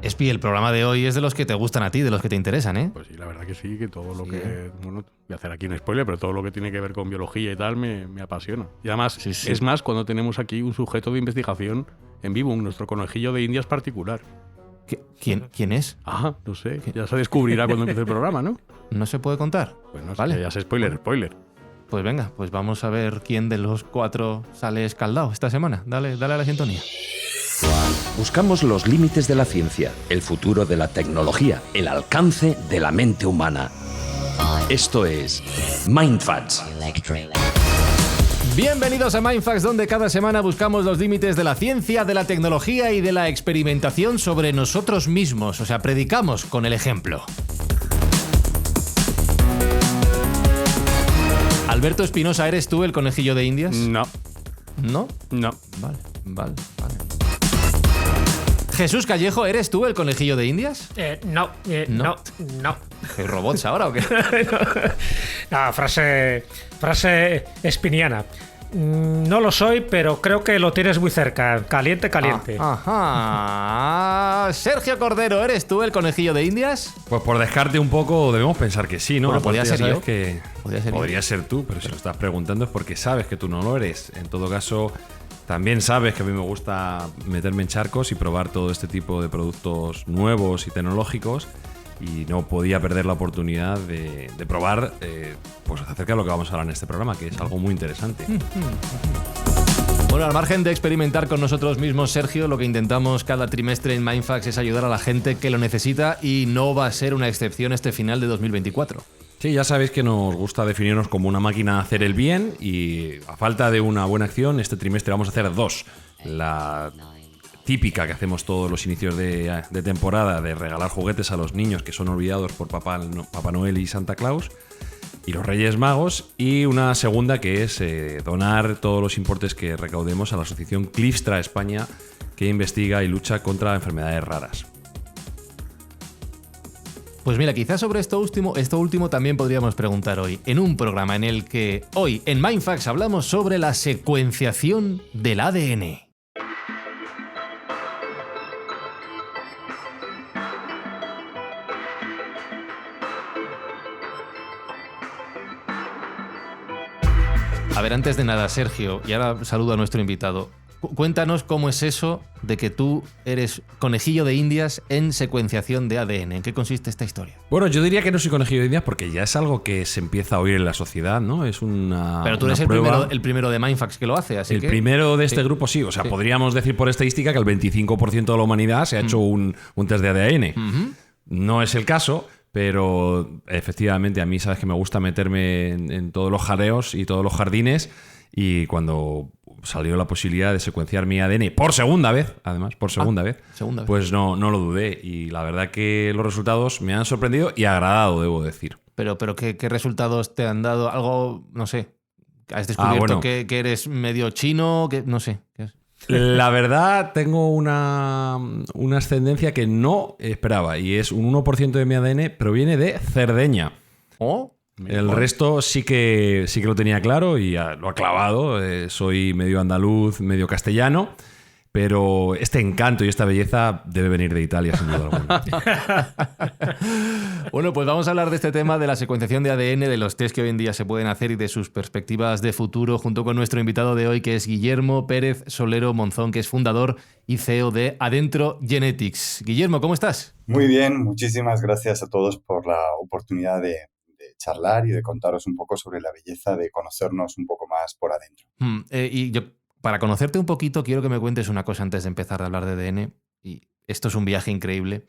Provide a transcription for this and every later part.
Espi, el programa de hoy es de los que te gustan a ti, de los que te interesan, ¿eh? Pues sí, la verdad que sí, que todo lo que... Bueno, voy a hacer aquí un spoiler, pero todo lo que tiene que ver con biología y tal me apasiona. Y además, Sí. es más cuando tenemos aquí un sujeto de investigación en vivo, nuestro conejillo de indias particular. ¿Quién es? Ah, no sé, ya se descubrirá cuando empiece el programa, ¿no? ¿No se puede contar? Pues no sé, Vale. ya es spoiler. Pues venga, pues vamos a ver quién de los cuatro sale escaldado esta semana. Dale a la sintonía. Buscamos los límites de la ciencia, el futuro de la tecnología, el alcance de la mente humana. Esto es Mindfacts. Bienvenidos a Mindfacts, donde cada semana buscamos los límites de la ciencia, de la tecnología y de la experimentación sobre nosotros mismos. O sea, predicamos con el ejemplo. Alberto Espinosa, ¿eres tú el conejillo de Indias? No. ¿No? No. Vale. Jesús Callejo, ¿eres tú el conejillo de Indias? No. ¿Qué robots ahora o qué? No, frase espiniana. No lo soy, pero creo que lo tienes muy cerca. Caliente. Ajá. Sergio Cordero, ¿eres tú el conejillo de Indias? Pues por descarte un poco debemos pensar que sí, ¿no? Bueno, Aparte, podría ya ser sabes yo. que Podría ser yo. ser tú, pero si lo estás preguntando es porque sabes que tú no lo eres. En todo caso, también sabes que a mí me gusta meterme en charcos y probar todo este tipo de productos nuevos y tecnológicos. Y no podía perder la oportunidad de probar pues acerca de lo que vamos a hablar en este programa, que es algo muy interesante. Bueno, al margen de experimentar con nosotros mismos, Sergio, lo que intentamos cada trimestre en Mindfacts es ayudar a la gente que lo necesita y no va a ser una excepción este final de 2024. Sí, ya sabéis que nos gusta definirnos como una máquina de hacer el bien y a falta de una buena acción, este trimestre vamos a hacer dos. La típica que hacemos todos los inicios de temporada de regalar juguetes a los niños que son olvidados por Papá Noel y Santa Claus y los Reyes Magos, y una segunda que es donar todos los importes que recaudemos a la asociación Clifstra España, que investiga y lucha contra enfermedades raras. Pues mira, quizás sobre esto último también podríamos preguntar hoy, en un programa en el que hoy en Mindfacts hablamos sobre la secuenciación del ADN. A ver, antes de nada, Sergio, y ahora saludo a nuestro invitado. Cuéntanos cómo es eso de que tú eres conejillo de Indias en secuenciación de ADN. ¿En qué consiste esta historia? Bueno, yo diría que no soy conejillo de Indias porque ya es algo que se empieza a oír en la sociedad, ¿no? Es una Pero tú una eres prueba. el primero de Mindfacts que lo hace, así El que... primero de este Sí. grupo sí. O sea, Sí. podríamos decir por estadística que el 25% de la humanidad se ha hecho un test de ADN. Ujú. No es el caso, pero efectivamente a mí sabes que me gusta meterme en todos los jadeos y todos los jardines, y cuando salió la posibilidad de secuenciar mi ADN por segunda vez, segunda vez. pues no lo dudé, y la verdad que los resultados me han sorprendido y agradado, debo decir. Pero ¿qué resultados te han dado? Algo, no sé, ¿has descubierto bueno. que eres medio chino? Que no sé. ¿Qué es? La verdad, tengo una ascendencia que no esperaba, y es un 1% de mi ADN proviene de Cerdeña. ¿Oh? El resto sí que lo tenía claro y lo ha clavado. Soy medio andaluz, medio castellano, pero este encanto y esta belleza debe venir de Italia, sin duda alguna. Bueno, pues vamos a hablar de este tema, de la secuenciación de ADN, de los test que hoy en día se pueden hacer y de sus perspectivas de futuro, junto con nuestro invitado de hoy, que es Guillermo Pérez Solero Monzón, que es fundador y CEO de Adentro Genetics. Guillermo, ¿cómo estás? Muy bien, muchísimas gracias a todos por la oportunidad de charlar y de contaros un poco sobre la belleza de conocernos un poco más por adentro. Y yo, para conocerte un poquito, quiero que me cuentes una cosa antes de empezar a hablar de ADN. Y esto es un viaje increíble.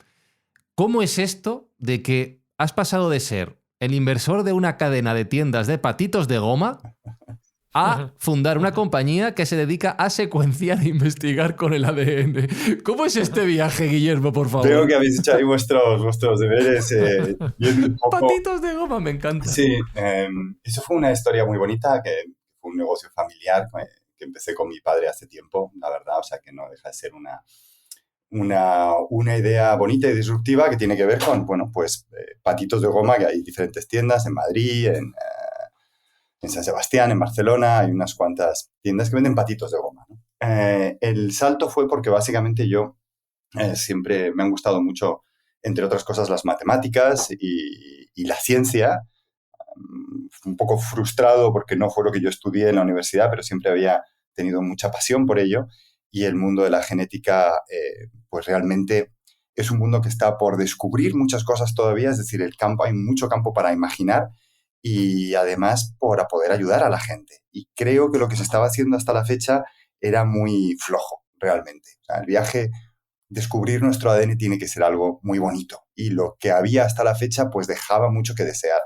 ¿Cómo es esto de que has pasado de ser el inversor de una cadena de tiendas de patitos de goma a fundar una compañía que se dedica a secuenciar e investigar con el ADN? ¿Cómo es este viaje, Guillermo, por favor? Veo que habéis hecho ahí vuestros deberes. Yendo un poco... Patitos de goma, me encanta. Sí, eso fue una historia muy bonita, que fue un negocio familiar que empecé con mi padre hace tiempo, la verdad, o sea que no deja de ser una idea bonita y disruptiva que tiene que ver con, bueno, pues patitos de goma, que hay diferentes tiendas en Madrid, en San Sebastián, en Barcelona, hay unas cuantas tiendas que venden patitos de goma, ¿no? El salto fue porque básicamente yo siempre me han gustado mucho, entre otras cosas, las matemáticas y la ciencia. Un poco frustrado porque no fue lo que yo estudié en la universidad, pero siempre había tenido mucha pasión por ello. Y el mundo de la genética, pues realmente es un mundo que está por descubrir muchas cosas todavía, es decir, hay mucho campo para imaginar y además para poder ayudar a la gente. Y creo que lo que se estaba haciendo hasta la fecha era muy flojo, realmente. O sea, el viaje, descubrir nuestro ADN tiene que ser algo muy bonito y lo que había hasta la fecha pues dejaba mucho que desear.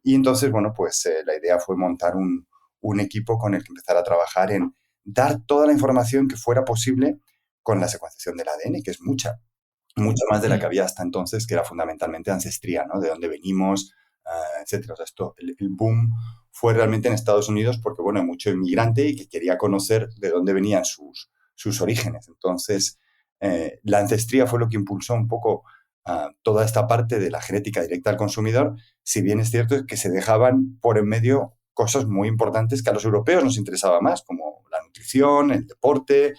Y entonces, bueno, pues la idea fue montar un equipo con el que empezar a trabajar en dar toda la información que fuera posible con la secuenciación del ADN, que es mucha más de la que había hasta entonces, que era fundamentalmente ancestría, ¿no? De dónde venimos, etcétera. O sea, el boom fue realmente en Estados Unidos porque, bueno, hay mucho inmigrante y que quería conocer de dónde venían sus orígenes. Entonces, la ancestría fue lo que impulsó un poco toda esta parte de la genética directa al consumidor, si bien es cierto que se dejaban por en medio cosas muy importantes que a los europeos nos interesaba más, como la nutrición, el deporte,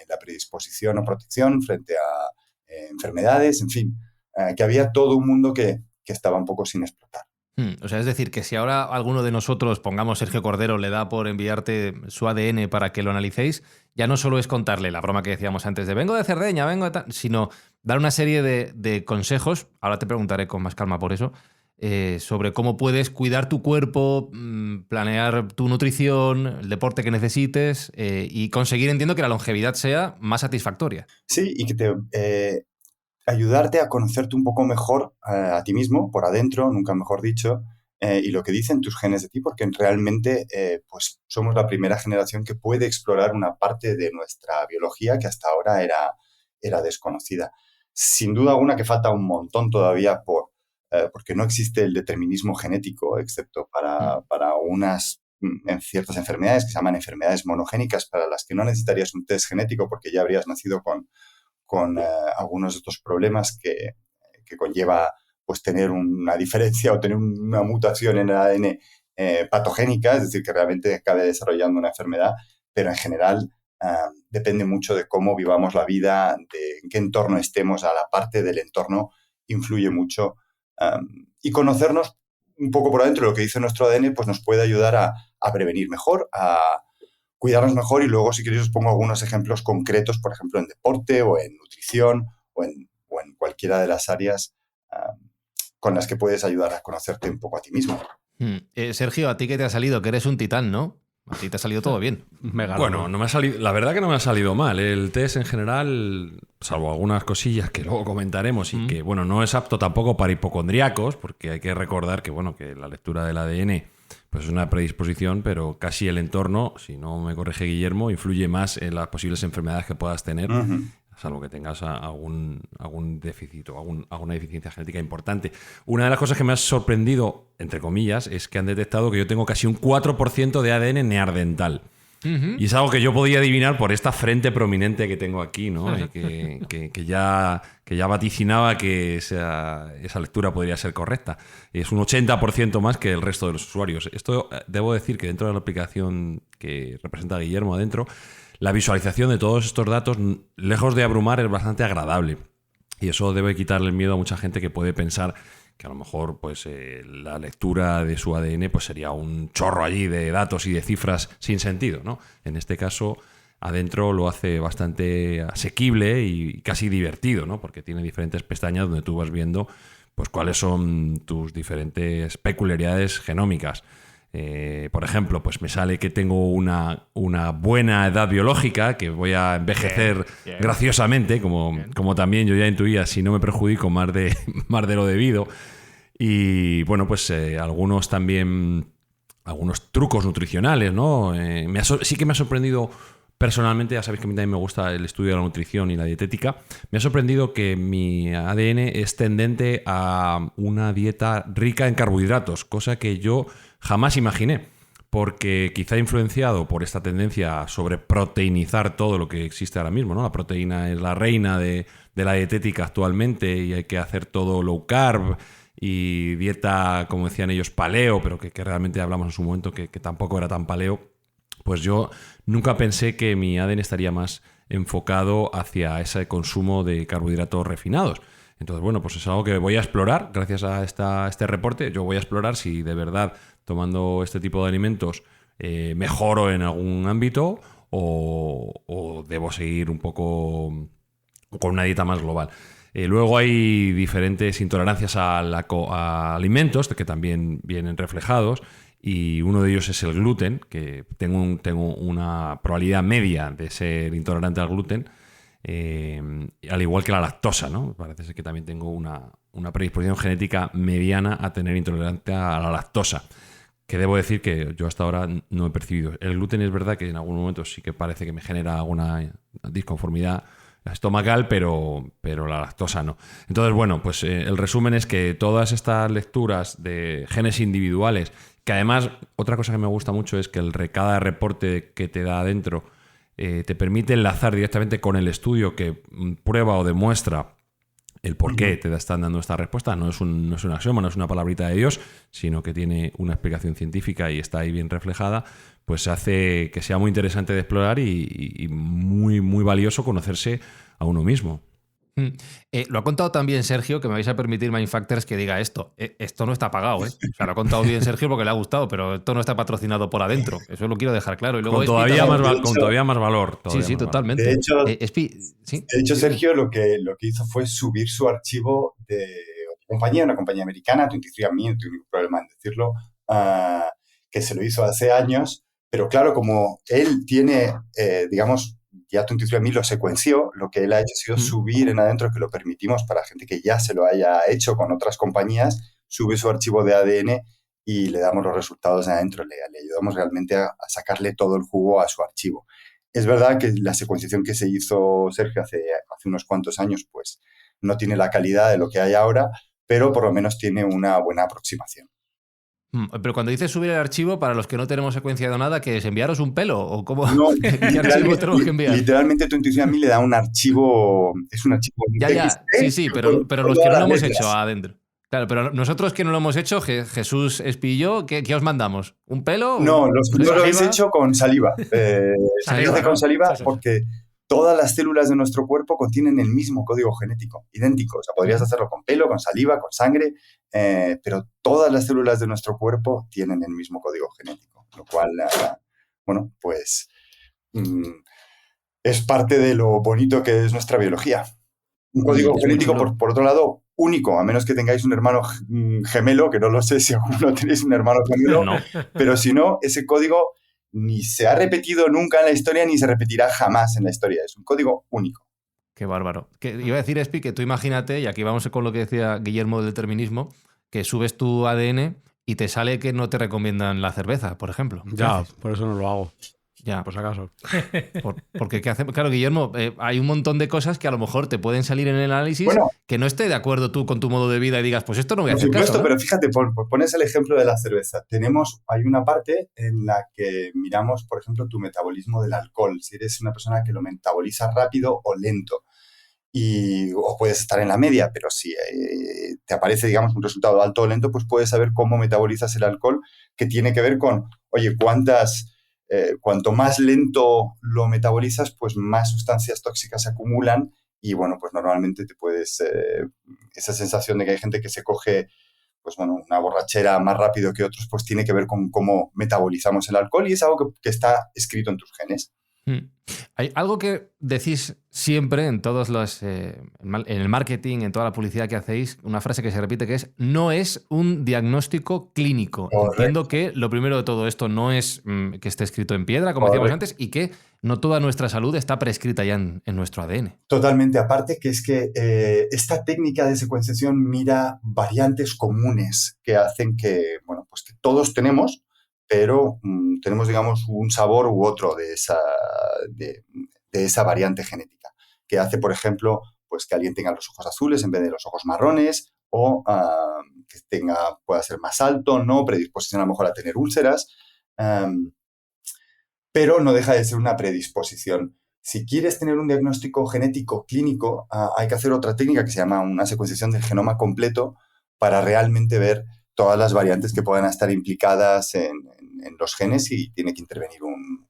la predisposición o protección frente a enfermedades, en fin, que había todo un mundo que estaba un poco sin explotar. O sea, es decir, que si ahora alguno de nosotros, pongamos Sergio Cordero, le da por enviarte su ADN para que lo analicéis, ya no solo es contarle la broma que decíamos antes de vengo de Cerdeña, vengo de tal, sino dar una serie de consejos, ahora te preguntaré con más calma por eso, sobre cómo puedes cuidar tu cuerpo, planear tu nutrición, el deporte que necesites y conseguir, entiendo, que la longevidad sea más satisfactoria. Sí, y que ayudarte a conocerte un poco mejor a ti mismo, por adentro, nunca mejor dicho, y lo que dicen tus genes de ti, porque realmente pues somos la primera generación que puede explorar una parte de nuestra biología que hasta ahora era desconocida. Sin duda alguna que falta un montón todavía porque no existe el determinismo genético, excepto para unas ciertas enfermedades que se llaman enfermedades monogénicas, para las que no necesitarías un test genético porque ya habrías nacido con algunos de estos problemas que conlleva pues tener una diferencia o tener una mutación en el ADN patogénica, es decir, que realmente acabe desarrollando una enfermedad, pero en general depende mucho de cómo vivamos la vida, de en qué entorno estemos, a la parte del entorno influye mucho. Y conocernos un poco por adentro lo que dice nuestro ADN pues nos puede ayudar a prevenir mejor, a cuidarnos mejor y luego, si queréis, os pongo algunos ejemplos concretos, por ejemplo, en deporte o en nutrición o en cualquiera de las áreas con las que puedes ayudar a conocerte un poco a ti mismo. Sergio, a ti que te ha salido, que eres un titán, ¿no? A ti te ha salido todo bien. Bueno, no me ha salido, la verdad que no me ha salido mal. El test en general, salvo algunas cosillas que luego comentaremos y que, bueno, no es apto tampoco para hipocondríacos, porque hay que recordar que, bueno, que la lectura del ADN pues es una predisposición, pero casi el entorno, si no me corrige Guillermo, influye más en las posibles enfermedades que puedas tener, salvo que tengas algún déficit o alguna deficiencia genética importante. Una de las cosas que me ha sorprendido, entre comillas, es que han detectado que yo tengo casi un 4% de ADN neandertal. Y es algo que yo podía adivinar por esta frente prominente que tengo aquí, ¿no? que ya vaticinaba que esa lectura podría ser correcta. Es un 80% más que el resto de los usuarios. Esto debo decir que dentro de la aplicación que representa Guillermo adentro, la visualización de todos estos datos, lejos de abrumar, es bastante agradable. Y eso debe quitarle el miedo a mucha gente que puede pensar que a lo mejor pues la lectura de su ADN pues sería un chorro allí de datos y de cifras sin sentido, ¿no? En este caso, adentro lo hace bastante asequible y casi divertido, ¿no? Porque tiene diferentes pestañas donde tú vas viendo pues cuáles son tus diferentes peculiaridades genómicas. Por ejemplo, pues me sale que tengo una buena edad biológica, que voy a envejecer graciosamente, como también yo ya intuía, si no me perjudico más de lo debido. Y bueno, pues algunos trucos nutricionales, ¿no? Sí que me ha sorprendido personalmente, ya sabéis que a mí también me gusta el estudio de la nutrición y la dietética. Me ha sorprendido que mi ADN es tendente a una dieta rica en carbohidratos, cosa que yo jamás imaginé, porque quizá influenciado por esta tendencia a sobreproteinizar todo lo que existe ahora mismo, ¿no? La proteína es la reina de la dietética actualmente y hay que hacer todo low carb y dieta, como decían ellos, paleo, pero que realmente hablamos en su momento que tampoco era tan paleo. pues yo nunca pensé que mi ADN estaría más enfocado hacia ese consumo de carbohidratos refinados. Entonces, bueno, pues es algo que voy a explorar gracias a este reporte. Yo voy a explorar si de verdad tomando este tipo de alimentos mejoro en algún ámbito o debo seguir un poco con una dieta más global. Luego hay diferentes intolerancias a alimentos que también vienen reflejados, y uno de ellos es el gluten, que tengo una probabilidad media de ser intolerante al gluten, al igual que la lactosa, ¿no? Parece ser que también tengo una predisposición genética mediana a tener intolerancia a la lactosa, que debo decir que yo hasta ahora no he percibido. El gluten es verdad que en algún momento sí que parece que me genera alguna disconformidad estomacal, pero la lactosa no. Entonces, bueno, pues el resumen es que todas estas lecturas de genes individuales, que además otra cosa que me gusta mucho es que cada reporte que te da adentro te permite enlazar directamente con el estudio que prueba o demuestra el por qué te están dando esta respuesta. No es un axioma, no es una palabrita de Dios, sino que tiene una explicación científica y está ahí bien reflejada, pues hace que sea muy interesante de explorar y muy, muy valioso conocerse a uno mismo. Lo ha contado también Sergio, que me vais a permitir, Mindfactors, que diga esto. Esto no está pagado, ¿eh? O sea, lo ha contado bien Sergio porque le ha gustado, pero esto no está patrocinado por adentro. Eso lo quiero dejar claro. Y luego Con todavía más valor. Sí, totalmente. De hecho, ¿sí? Sergio lo que hizo fue subir su archivo de otra compañía, una compañía americana, 23andMe, no tengo ningún problema en decirlo, que se lo hizo hace años, pero claro, como él tiene, digamos, ya 23andMe lo secuenció, lo que él ha hecho ha sido subir en adentro, que lo permitimos para gente que ya se lo haya hecho con otras compañías, sube su archivo de ADN y le damos los resultados de adentro, le ayudamos realmente a sacarle todo el jugo a su archivo. Es verdad que la secuenciación que se hizo Sergio hace unos cuantos años, pues no tiene la calidad de lo que hay ahora, pero por lo menos tiene una buena aproximación. Pero cuando dices subir el archivo, para los que no tenemos secuenciado nada, ¿que es enviaros un pelo? ¿O cómo? No, ¿Qué archivo tenemos que enviar? Literalmente 23andMe le da un archivo, es un archivo Ya, TXT, sí, pero los que no lo hemos hecho adentro. Claro, pero nosotros que no lo hemos hecho, Jesús, Espi y yo, ¿qué os mandamos? ¿Un pelo? No, no lo habéis hecho con saliva. Saliva, con saliva sí. porque todas las células de nuestro cuerpo contienen el mismo código genético, idéntico. O sea, podrías hacerlo con pelo, con saliva, con sangre, pero todas las células de nuestro cuerpo tienen el mismo código genético, lo cual, bueno, pues es parte de lo bonito que es nuestra biología. Un código genético, por otro lado, único, a menos que tengáis un hermano gemelo, que no lo sé si alguno tenéis un hermano gemelo, no. Pero si no, ese código ni se ha repetido nunca en la historia ni se repetirá jamás en la historia. Es un código único. Qué bárbaro. Iba a decir, Espi, que tú imagínate, y aquí vamos con lo que decía Guillermo del determinismo, que subes tu ADN y te sale que no te recomiendan la cerveza, por ejemplo. Ya, por eso no lo hago. Ya. Por si acaso. Porque ¿qué hacemos? Claro, Guillermo, hay un montón de cosas que a lo mejor te pueden salir en el análisis que no esté de acuerdo tú con tu modo de vida y digas, pues esto no voy a hacer caso. Pero fíjate, pones el ejemplo de la cerveza. Hay una parte en la que miramos, por ejemplo, tu metabolismo del alcohol. Si eres una persona que lo metaboliza rápido o lento. O puedes estar en la media, pero si te aparece, digamos, un resultado alto o lento, pues puedes saber cómo metabolizas el alcohol, que tiene que ver con, oye, cuanto más lento lo metabolizas, pues más sustancias tóxicas se acumulan y, bueno, pues normalmente te puedes... esa sensación de que hay gente que se coge, pues bueno, una borrachera más rápido que otros, pues tiene que ver con cómo metabolizamos el alcohol y es algo que está escrito en tus genes. Hay algo que decís siempre en todos en el marketing, en toda la publicidad que hacéis, una frase que se repite que es: no es un diagnóstico clínico. Correcto. Entiendo que lo primero de todo esto no es que esté escrito en piedra, como decíamos antes, y que no toda nuestra salud está prescrita ya en nuestro ADN. Totalmente. Aparte que es que esta técnica de secuenciación mira variantes comunes que hacen que, bueno, pues que todos tenemos, pero tenemos, digamos, un sabor u otro de esa variante genética, que hace, por ejemplo, pues que alguien tenga los ojos azules en vez de los ojos marrones, o que pueda ser más alto, ¿no? Predisposición a lo mejor a tener úlceras, pero no deja de ser una predisposición. Si quieres tener un diagnóstico genético clínico, hay que hacer otra técnica que se llama una secuenciación del genoma completo para realmente ver todas las variantes que puedan estar implicadas en los genes y tiene que intervenir un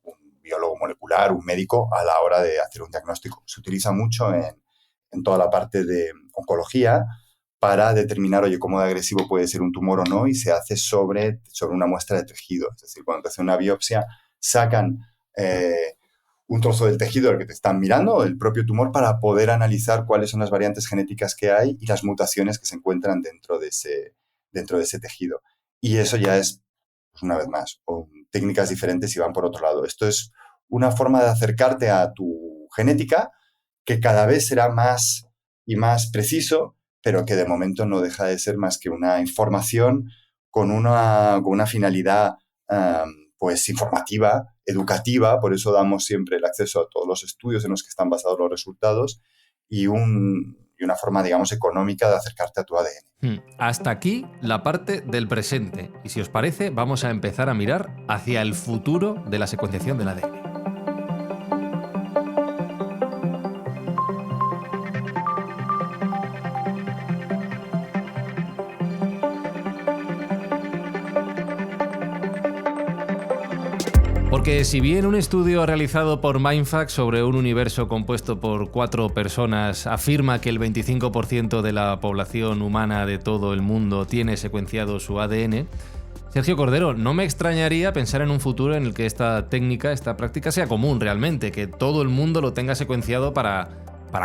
biólogo molecular, un médico, a la hora de hacer un diagnóstico. Se utiliza mucho en toda la parte de oncología para determinar, oye, cómo de agresivo puede ser un tumor o no, y se hace sobre una muestra de tejido. Es decir, cuando te hacen una biopsia, sacan un trozo del tejido al que te están mirando, el propio tumor, para poder analizar cuáles son las variantes genéticas que hay y las mutaciones que se encuentran dentro de ese tejido. Y eso ya es, pues una vez más, técnicas diferentes y van por otro lado. Esto es una forma de acercarte a tu genética que cada vez será más y más preciso, pero que de momento no deja de ser más que una información con una finalidad pues informativa, educativa. Por eso damos siempre el acceso a todos los estudios en los que están basados los resultados y una forma, digamos, económica de acercarte a tu ADN. Hasta aquí la parte del presente. Y si os parece, vamos a empezar a mirar hacia el futuro de la secuenciación del ADN. Porque si bien un estudio realizado por Mindfact sobre un universo compuesto por 4 personas afirma que el 25% de la población humana de todo el mundo tiene secuenciado su ADN, Sergio Cordero, no me extrañaría pensar en un futuro en el que esta técnica, esta práctica sea común realmente, que todo el mundo lo tenga secuenciado para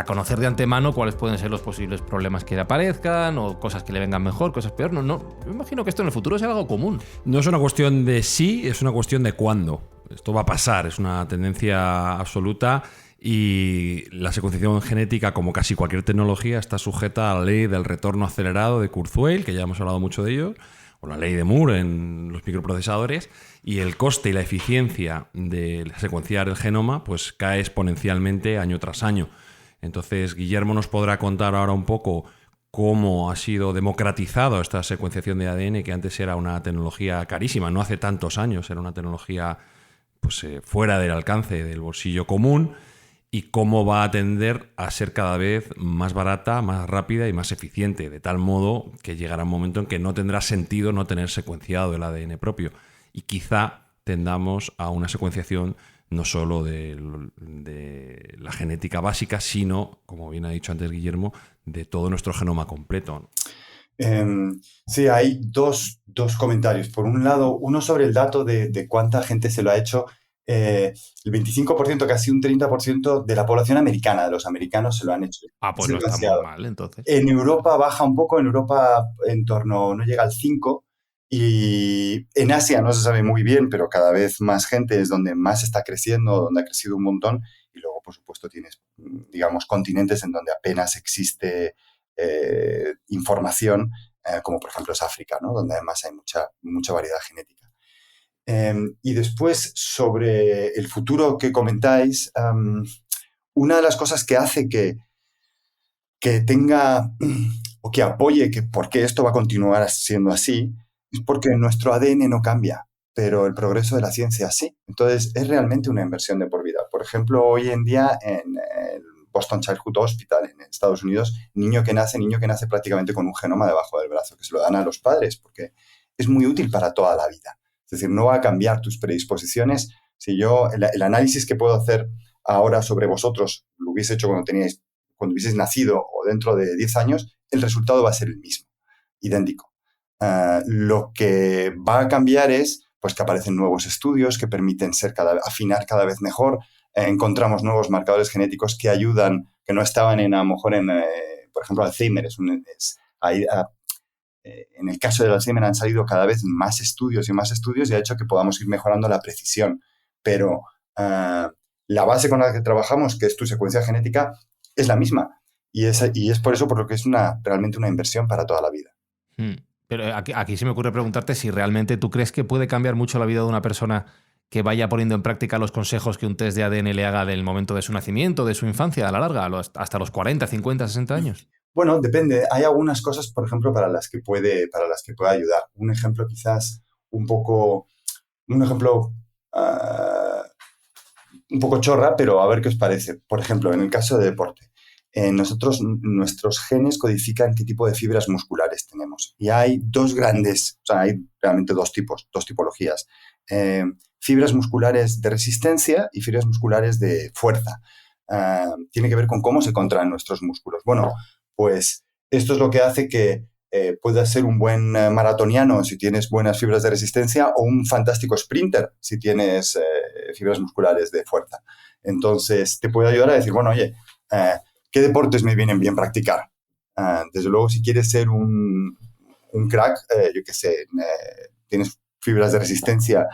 conocer de antemano cuáles pueden ser los posibles problemas que le aparezcan o cosas que le vengan mejor, cosas peor. No, yo imagino que esto en el futuro sea algo común. No es una cuestión de sí, es una cuestión de cuándo. Esto va a pasar, es una tendencia absoluta y la secuenciación genética, como casi cualquier tecnología, está sujeta a la ley del retorno acelerado de Kurzweil, que ya hemos hablado mucho de ello, o la ley de Moore en los microprocesadores, y el coste y la eficiencia de secuenciar el genoma pues cae exponencialmente año tras año. Entonces, Guillermo nos podrá contar ahora un poco cómo ha sido democratizado esta secuenciación de ADN, que antes era una tecnología carísima, no hace tantos años, era una tecnología pues, fuera del alcance del bolsillo común, y cómo va a tender a ser cada vez más barata, más rápida y más eficiente, de tal modo que llegará un momento en que no tendrá sentido no tener secuenciado el ADN propio, y quizá tendamos a una secuenciación no solo de la genética básica, sino, como bien ha dicho antes Guillermo, de todo nuestro genoma completo. Sí, hay dos comentarios. Por un lado, uno sobre el dato de cuánta gente se lo ha hecho. El 25%, casi un 30% de la población americana, de los americanos, se lo han hecho. Pues no está muy mal, entonces. En Europa baja un poco, en Europa no llega al 5%. Y en Asia no se sabe muy bien, pero cada vez más gente es donde más está creciendo, donde ha crecido un montón. Y luego, por supuesto, tienes, digamos, continentes en donde apenas existe información, como por ejemplo es África, ¿no? Donde además hay mucha variedad genética. Y después, sobre el futuro que comentáis, una de las cosas que hace que tenga o que apoye que por qué esto va a continuar siendo así es porque nuestro ADN no cambia, pero el progreso de la ciencia sí. Entonces, es realmente una inversión de por vida. Por ejemplo, hoy en día en el Boston Childhood Hospital en Estados Unidos, niño que nace prácticamente con un genoma debajo del brazo, que se lo dan a los padres, porque es muy útil para toda la vida. Es decir, no va a cambiar tus predisposiciones. Si yo, el análisis que puedo hacer ahora sobre vosotros, lo hubiese hecho cuando hubieseis nacido o dentro de 10 años, el resultado va a ser el mismo, idéntico. Lo que va a cambiar es pues, que aparecen nuevos estudios que permiten afinar cada vez mejor. Encontramos nuevos marcadores genéticos que ayudan, que no estaban a lo mejor por ejemplo, Alzheimer. En el caso del Alzheimer han salido cada vez más estudios y ha hecho que podamos ir mejorando la precisión. Pero la base con la que trabajamos, que es tu secuencia genética, es la misma. Y es por eso por lo que es realmente una inversión para toda la vida. Pero aquí se me ocurre preguntarte si realmente tú crees que puede cambiar mucho la vida de una persona que vaya poniendo en práctica los consejos que un test de ADN le haga del momento de su nacimiento, de su infancia, a la larga, hasta los 40, 50, 60 años. Bueno, depende. Hay algunas cosas, por ejemplo, para las que puede ayudar. Un ejemplo quizás un poco chorra, pero a ver qué os parece. Por ejemplo, en el caso de deporte. Nuestros genes codifican qué tipo de fibras musculares tenemos. Y hay hay realmente dos tipologías. fibras musculares de resistencia y fibras musculares de fuerza. Tiene que ver con cómo se contraen nuestros músculos. Bueno, pues esto es lo que hace que puedas ser un buen maratoniano si tienes buenas fibras de resistencia o un fantástico sprinter si tienes fibras musculares de fuerza. Entonces, te puede ayudar a decir, bueno, oye, ¿qué deportes me vienen bien practicar? Desde luego, si quieres ser un crack, yo qué sé, tienes fibras de resistencia,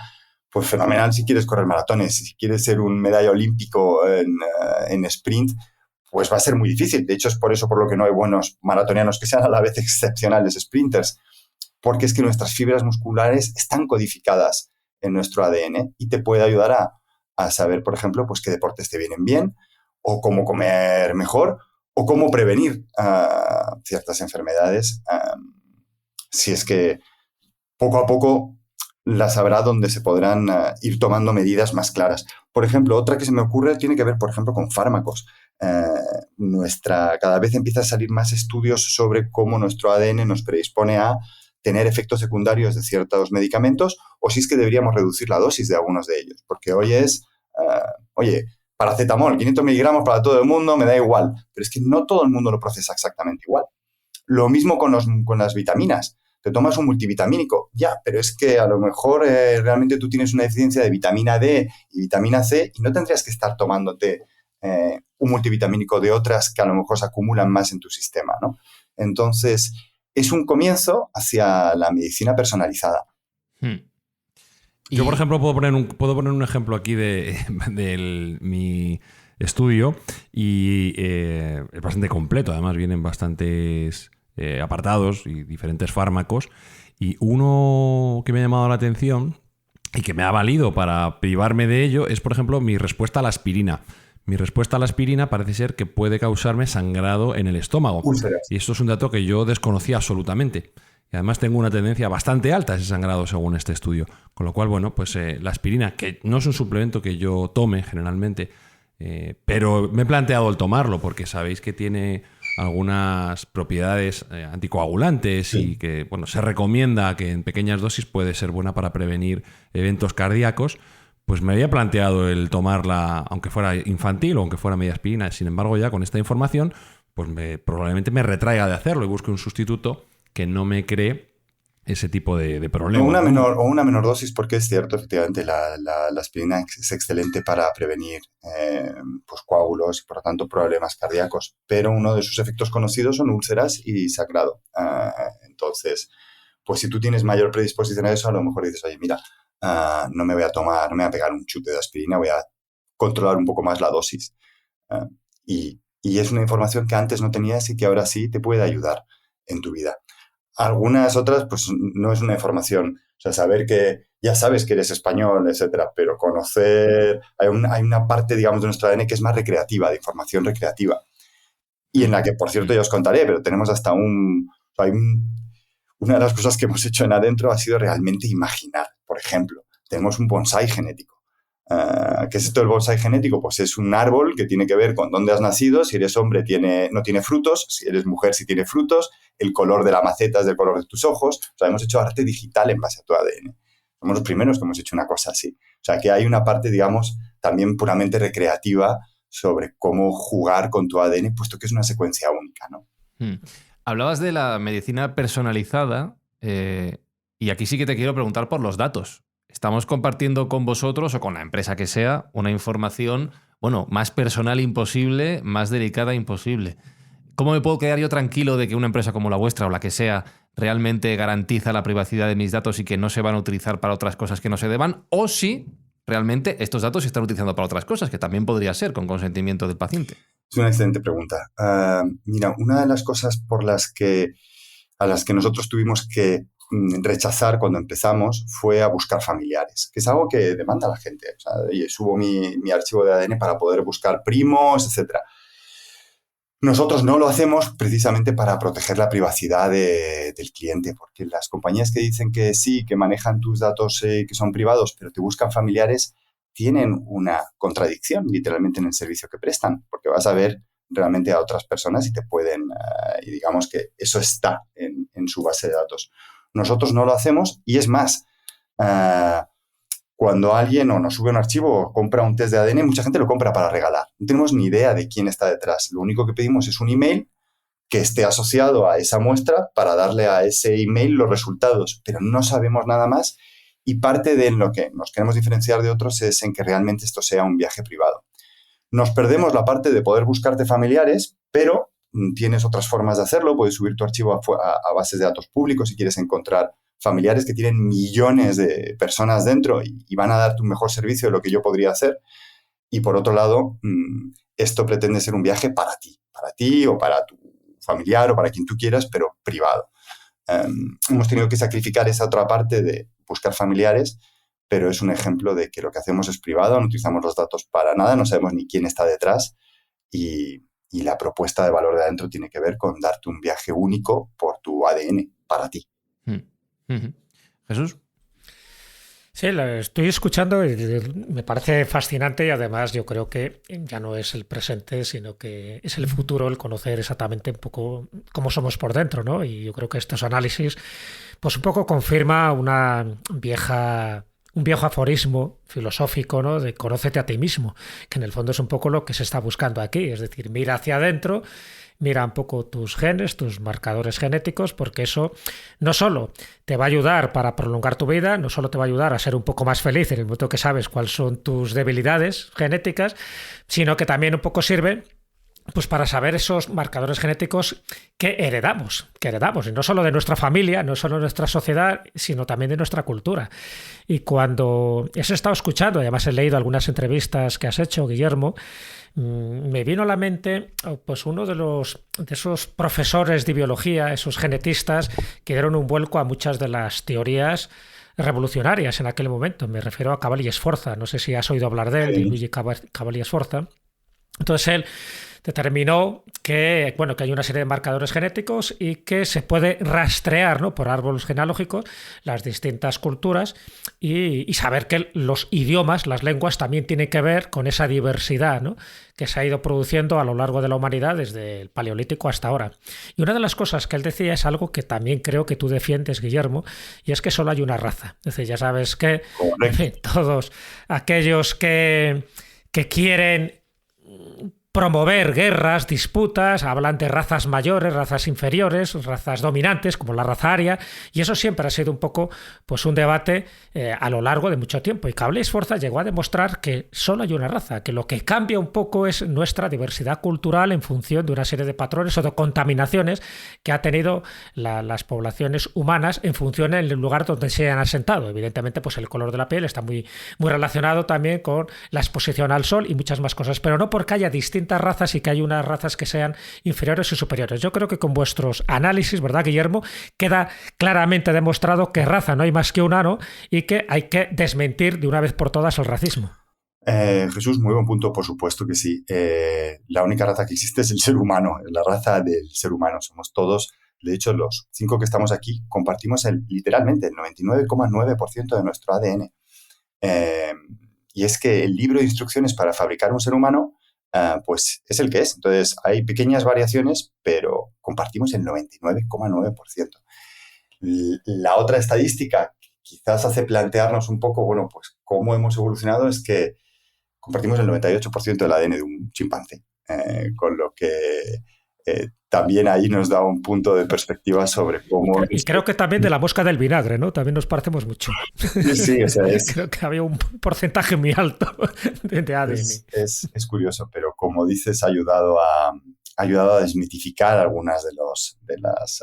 pues fenomenal si quieres correr maratones. Si quieres ser un medalla olímpico en sprint, pues va a ser muy difícil. De hecho, es por eso por lo que no hay buenos maratonianos que sean a la vez excepcionales sprinters, porque es que nuestras fibras musculares están codificadas en nuestro ADN y te puede ayudar a saber, por ejemplo, pues qué deportes te vienen bien o cómo comer mejor o cómo prevenir ciertas enfermedades, si es que poco a poco las habrá donde se podrán ir tomando medidas más claras. Por ejemplo, otra que se me ocurre tiene que ver, por ejemplo, con fármacos. Cada vez empiezan a salir más estudios sobre cómo nuestro ADN nos predispone a tener efectos secundarios de ciertos medicamentos o si es que deberíamos reducir la dosis de algunos de ellos. Porque hoy es, paracetamol, 500 miligramos para todo el mundo, me da igual. Pero es que no todo el mundo lo procesa exactamente igual. Lo mismo con las vitaminas. Te tomas un multivitamínico, ya, pero es que a lo mejor realmente tú tienes una deficiencia de vitamina D y vitamina C y no tendrías que estar tomándote un multivitamínico de otras que a lo mejor se acumulan más en tu sistema, ¿no? Entonces, es un comienzo hacia la medicina personalizada. Yo, por ejemplo, puedo poner un ejemplo aquí de mi estudio y es bastante completo. Además, vienen bastantes apartados y diferentes fármacos. Y uno que me ha llamado la atención y que me ha valido para privarme de ello es, por ejemplo, mi respuesta a la aspirina. Mi respuesta a la aspirina parece ser que puede causarme sangrado en el estómago. Úlceras. Y esto es un dato que yo desconocía absolutamente. Y además tengo una tendencia bastante alta a ese sangrado según este estudio. Con lo cual, bueno, pues la aspirina, que no es un suplemento que yo tome generalmente, pero me he planteado el tomarlo porque sabéis que tiene algunas propiedades anticoagulantes y que, bueno, se recomienda que en pequeñas dosis puede ser buena para prevenir eventos cardíacos. Pues me había planteado el tomarla, aunque fuera infantil o aunque fuera media aspirina. Sin embargo, ya con esta información, pues probablemente me retraiga de hacerlo y busque un sustituto que no me cree ese tipo de problemas. O una menor dosis, porque es cierto, efectivamente, la aspirina es excelente para prevenir pues coágulos y, por lo tanto, problemas cardíacos. Pero uno de sus efectos conocidos son úlceras y sangrado. Entonces, pues si tú tienes mayor predisposición a eso, a lo mejor dices, oye, mira, no me voy a pegar un chute de aspirina, voy a controlar un poco más la dosis. Y es una información que antes no tenías y que ahora sí te puede ayudar en tu vida. Algunas otras, pues no es una información. O sea, saber que ya sabes que eres español, etcétera, pero conocer... Hay una parte, digamos, de nuestro ADN que es más recreativa, de información recreativa. Y en la que, por cierto, ya os contaré, pero tenemos hasta una de las cosas que hemos hecho en Adentro ha sido realmente imaginar. Por ejemplo, tenemos un bonsái genético. ¿Qué es esto del bonsái genético? Pues es un árbol que tiene que ver con dónde has nacido. Si eres hombre, no tiene frutos. Si eres mujer, sí tiene frutos. El color de la maceta es del color de tus ojos. O sea, hemos hecho arte digital en base a tu ADN. Somos los primeros que hemos hecho una cosa así. O sea, que hay una parte, digamos, también puramente recreativa sobre cómo jugar con tu ADN, puesto que es una secuencia única, ¿no? Hablabas de la medicina personalizada y aquí sí que te quiero preguntar por los datos. Estamos compartiendo con vosotros o con la empresa que sea una información, bueno, más personal imposible, más delicada imposible. ¿Cómo me puedo quedar yo tranquilo de que una empresa como la vuestra o la que sea realmente garantiza la privacidad de mis datos y que no se van a utilizar para otras cosas que no se deban? O si realmente estos datos se están utilizando para otras cosas, que también podría ser con consentimiento del paciente. Es una excelente pregunta. Mira, una de las cosas a las que nosotros tuvimos que rechazar cuando empezamos fue a buscar familiares, que es algo que demanda la gente. O sea, oye, subo mi archivo de ADN para poder buscar primos, etc. Nosotros no lo hacemos precisamente para proteger la privacidad del cliente, porque las compañías que dicen que sí, que manejan tus datos que son privados, pero te buscan familiares, tienen una contradicción literalmente en el servicio que prestan, porque vas a ver realmente a otras personas y te pueden, y digamos que eso está en su base de datos. Nosotros no lo hacemos y es más, cuando alguien o nos sube un archivo o compra un test de ADN, mucha gente lo compra para regalar. No tenemos ni idea de quién está detrás. Lo único que pedimos es un email que esté asociado a esa muestra para darle a ese email los resultados, pero no sabemos nada más, y parte de lo que nos queremos diferenciar de otros es en que realmente esto sea un viaje privado. Nos perdemos la parte de poder buscarte familiares, pero tienes otras formas de hacerlo. Puedes subir tu archivo a bases de datos públicos si quieres encontrar familiares que tienen millones de personas dentro y van a darte un mejor servicio de lo que yo podría hacer. Y por otro lado, esto pretende ser un viaje para ti o para tu familiar o para quien tú quieras, pero privado. Hemos tenido que sacrificar esa otra parte de buscar familiares, pero es un ejemplo de que lo que hacemos es privado, no utilizamos los datos para nada, no sabemos ni quién está detrás, y la propuesta de valor de adentro tiene que ver con darte un viaje único por tu ADN para ti. Jesús. Sí, lo estoy escuchando y me parece fascinante, y además yo creo que ya no es el presente, sino que es el futuro, el conocer exactamente un poco cómo somos por dentro, ¿no? Y yo creo que estos análisis pues un poco confirma un viejo aforismo filosófico, ¿no? De conócete a ti mismo, que en el fondo es un poco lo que se está buscando aquí, es decir, mira hacia adentro, mira un poco tus genes, tus marcadores genéticos, porque eso no solo te va a ayudar para prolongar tu vida, no solo te va a ayudar a ser un poco más feliz en el momento que sabes cuáles son tus debilidades genéticas, sino que también un poco sirve pues para saber esos marcadores genéticos que heredamos, y no solo de nuestra familia, no solo de nuestra sociedad, sino también de nuestra cultura. Y cuando eso he estado escuchando, además he leído algunas entrevistas que has hecho, Guillermo, me vino a la mente pues uno de esos profesores de biología, esos genetistas que dieron un vuelco a muchas de las teorías revolucionarias en aquel momento. Me refiero a Cavalli Sforza, no sé si has oído hablar de él, de Luigi Cavalli Sforza. Entonces él determinó que, bueno, que hay una serie de marcadores genéticos y que se puede rastrear, ¿no?, por árboles genealógicos las distintas culturas y saber que los idiomas, las lenguas, también tienen que ver con esa diversidad, ¿no?, que se ha ido produciendo a lo largo de la humanidad desde el Paleolítico hasta ahora. Y una de las cosas que él decía es algo que también creo que tú defiendes, Guillermo, y es que solo hay una raza. Es decir, ya sabes que en fin, todos aquellos que quieren promover guerras, disputas, hablan de razas mayores, razas inferiores, razas dominantes, como la raza aria, y eso siempre ha sido un poco pues un debate a lo largo de mucho tiempo. Y Cavalli Sforza llegó a demostrar que solo hay una raza, que lo que cambia un poco es nuestra diversidad cultural en función de una serie de patrones o de contaminaciones que ha tenido las poblaciones humanas en función del lugar donde se han asentado. Evidentemente, pues el color de la piel está muy, muy relacionado también con la exposición al sol y muchas más cosas, pero no porque haya distintas razas y que hay unas razas que sean inferiores y superiores. Yo creo que con vuestros análisis, ¿verdad, Guillermo?, queda claramente demostrado que raza no hay más que una, ¿no?, y que hay que desmentir de una vez por todas el racismo. Jesús, muy buen punto, por supuesto que sí. La única raza que existe es el ser humano, la raza del ser humano. Somos todos, de hecho, los 5 que estamos aquí compartimos literalmente el 99,9% de nuestro ADN. Y es que el libro de instrucciones para fabricar un ser humano pues es el que es. Entonces, hay pequeñas variaciones, pero compartimos el 99,9%. La otra estadística que quizás hace plantearnos un poco, bueno, pues cómo hemos evolucionado, es que compartimos el 98% del ADN de un chimpancé, con lo que también ahí nos da un punto de perspectiva sobre cómo... Y creo que también de la mosca del vinagre, ¿no? También nos parecemos mucho. Sí, o sea, creo que había un porcentaje muy alto de ADN. Es curioso, pero como dices, ha ayudado a desmitificar algunas de las...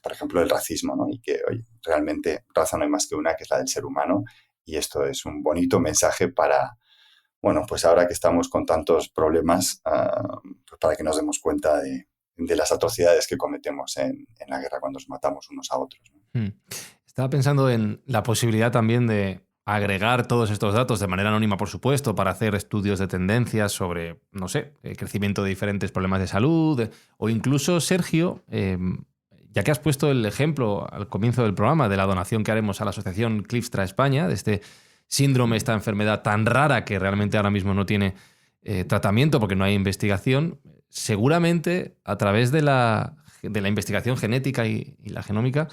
por ejemplo, el racismo, ¿no? Y que, oye, realmente raza no hay más que una, que es la del ser humano, y esto es un bonito mensaje para... Bueno, pues ahora que estamos con tantos problemas, pues para que nos demos cuenta de las atrocidades que cometemos en la guerra cuando nos matamos unos a otros, ¿no? Estaba pensando en la posibilidad también de agregar todos estos datos de manera anónima, por supuesto, para hacer estudios de tendencias sobre, no sé, el crecimiento de diferentes problemas de salud, o incluso, Sergio, ya que has puesto el ejemplo al comienzo del programa de la donación que haremos a la asociación Clipstra España, de este síndrome, esta enfermedad tan rara que realmente ahora mismo no tiene tratamiento porque no hay investigación, seguramente a través de la investigación genética y la genómica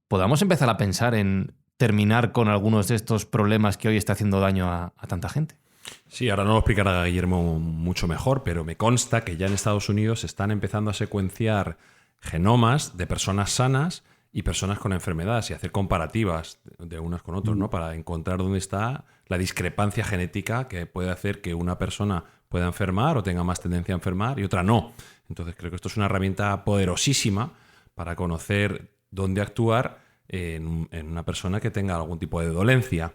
podamos empezar a pensar en terminar con algunos de estos problemas que hoy está haciendo daño a tanta gente. Sí, ahora no lo explicará Guillermo mucho mejor, pero me consta que ya en Estados Unidos están empezando a secuenciar genomas de personas sanas y personas con enfermedades y hacer comparativas de unas con otros, ¿no? Para encontrar dónde está la discrepancia genética que puede hacer que una persona pueda enfermar o tenga más tendencia a enfermar y otra no. Entonces creo que esto es una herramienta poderosísima para conocer dónde actuar en una persona que tenga algún tipo de dolencia.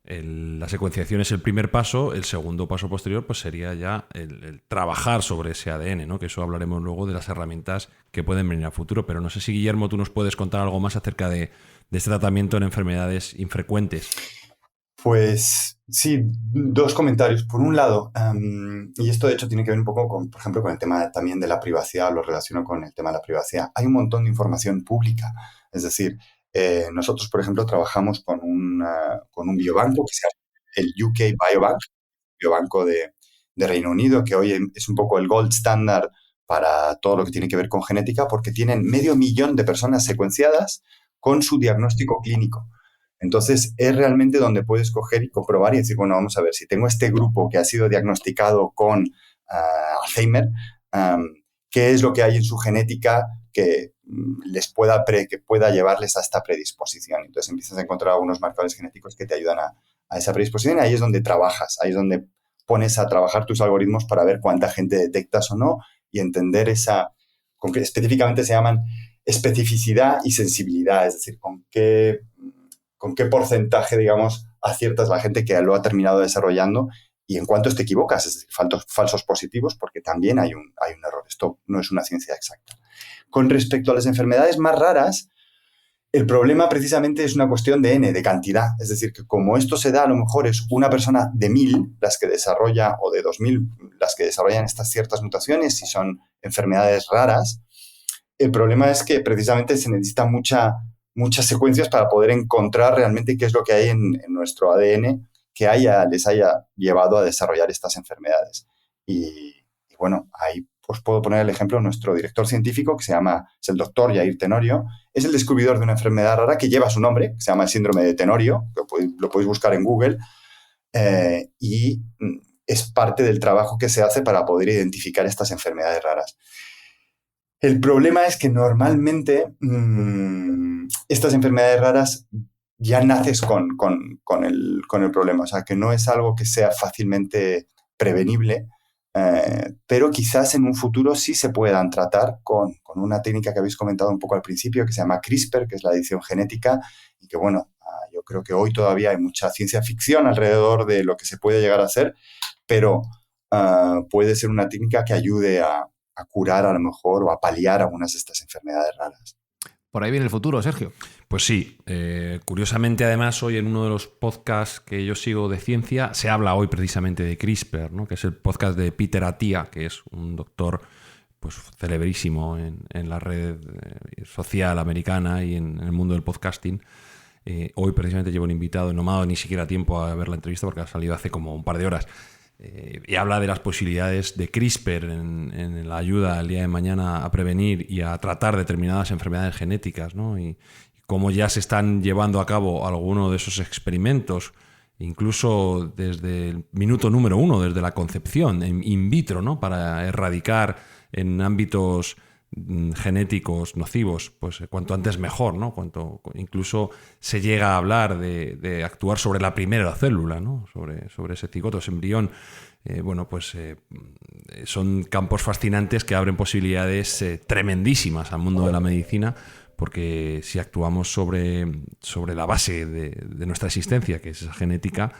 La secuenciación es el primer paso. El segundo paso posterior pues sería ya el trabajar sobre ese ADN, ¿no? Que eso hablaremos luego de las herramientas que pueden venir a futuro. Pero no sé si, Guillermo, tú nos puedes contar algo más acerca de este tratamiento en enfermedades infrecuentes. Pues sí, dos comentarios. Por un lado, y esto de hecho tiene que ver un poco con, por ejemplo, con el tema también de la privacidad, lo relaciono con el tema de la privacidad. Hay un montón de información pública, es decir, nosotros, por ejemplo, trabajamos con un biobanco que se llama el UK Biobank, biobanco de Reino Unido, que hoy es un poco el gold standard para todo lo que tiene que ver con genética, porque tienen 500.000 de personas secuenciadas con su diagnóstico clínico. Entonces, es realmente donde puedes coger y comprobar y decir, bueno, vamos a ver, si tengo este grupo que ha sido diagnosticado con Alzheimer, ¿qué es lo que hay en su genética que les que pueda llevarles a esta predisposición? Entonces, empiezas a encontrar algunos marcadores genéticos que te ayudan a esa predisposición y ahí es donde trabajas, ahí es donde pones a trabajar tus algoritmos para ver cuánta gente detectas o no y entender específicamente se llaman especificidad y sensibilidad, es decir, con qué porcentaje, digamos, aciertas la gente que lo ha terminado desarrollando y en cuántos te equivocas, es decir, falsos positivos, porque también hay un error. Esto no es una ciencia exacta. Con respecto a las enfermedades más raras, el problema precisamente es una cuestión de N, de cantidad. Es decir, que como esto se da, a lo mejor es una persona de 1.000 las que desarrolla, o de 2.000 las que desarrollan estas ciertas mutaciones, si son enfermedades raras. El problema es que precisamente se necesita muchas secuencias para poder encontrar realmente qué es lo que hay en nuestro ADN que les haya llevado a desarrollar estas enfermedades. Y bueno, ahí os puedo poner el ejemplo, nuestro director científico, que es el doctor Jair Tenorio, es el descubridor de una enfermedad rara que lleva su nombre, que se llama el síndrome de Tenorio, lo podéis buscar en Google, y es parte del trabajo que se hace para poder identificar estas enfermedades raras. El problema es que normalmente estas enfermedades raras ya naces con el problema, o sea, que no es algo que sea fácilmente prevenible, pero quizás en un futuro sí se puedan tratar con una técnica que habéis comentado un poco al principio, que se llama CRISPR, que es la edición genética, y que bueno, yo creo que hoy todavía hay mucha ciencia ficción alrededor de lo que se puede llegar a hacer, pero puede ser una técnica que ayude a curar a lo mejor o a paliar algunas de estas enfermedades raras. Por ahí viene el futuro, Sergio. Pues sí, curiosamente además hoy en uno de los podcasts que yo sigo de ciencia se habla hoy precisamente de CRISPR, ¿no? Que es el podcast de Peter Attia, que es un doctor pues celebrísimo en la red social americana y en el mundo del podcasting. Hoy precisamente llevo un invitado, no me ha dado ni siquiera tiempo a ver la entrevista porque ha salido hace como un par de horas. Y habla de las posibilidades de CRISPR en la ayuda el día de mañana a prevenir y a tratar determinadas enfermedades genéticas, ¿no? Y cómo ya se están llevando a cabo algunos de esos experimentos, incluso desde el minuto número 1, desde la concepción, in vitro, ¿no? Para erradicar en ámbitos genéticos nocivos, pues cuanto antes mejor, ¿no? Incluso se llega a hablar de actuar sobre la primera célula, ¿no? Sobre ese cigoto, ese embrión. Son campos fascinantes que abren posibilidades tremendísimas al mundo de la medicina, porque si actuamos sobre la base de nuestra existencia, que es esa genética,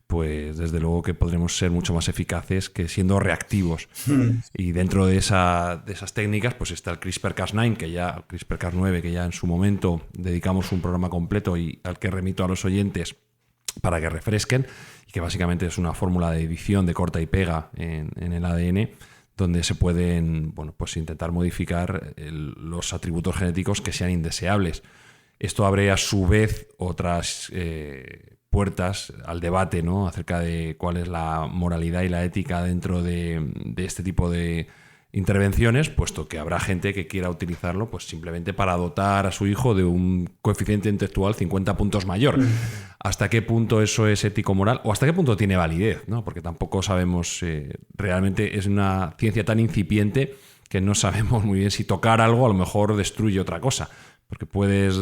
pues desde luego que podremos ser mucho más eficaces que siendo reactivos. Y dentro de esas técnicas pues está el CRISPR-Cas9, CRISPR-Cas9, que ya en su momento dedicamos un programa completo y al que remito a los oyentes para que refresquen, y que básicamente es una fórmula de edición de corta y pega en el ADN, donde se pueden pues intentar modificar los atributos genéticos que sean indeseables. Esto abre a su vez otras puertas al debate, ¿no? Acerca de cuál es la moralidad y la ética dentro de este tipo de intervenciones, puesto que habrá gente que quiera utilizarlo pues simplemente para dotar a su hijo de un coeficiente intelectual 50 puntos mayor. ¿Hasta qué punto eso es ético-moral? ¿O hasta qué punto tiene validez? ¿No? Porque tampoco sabemos, realmente es una ciencia tan incipiente que no sabemos muy bien si tocar algo a lo mejor destruye otra cosa. Porque puedes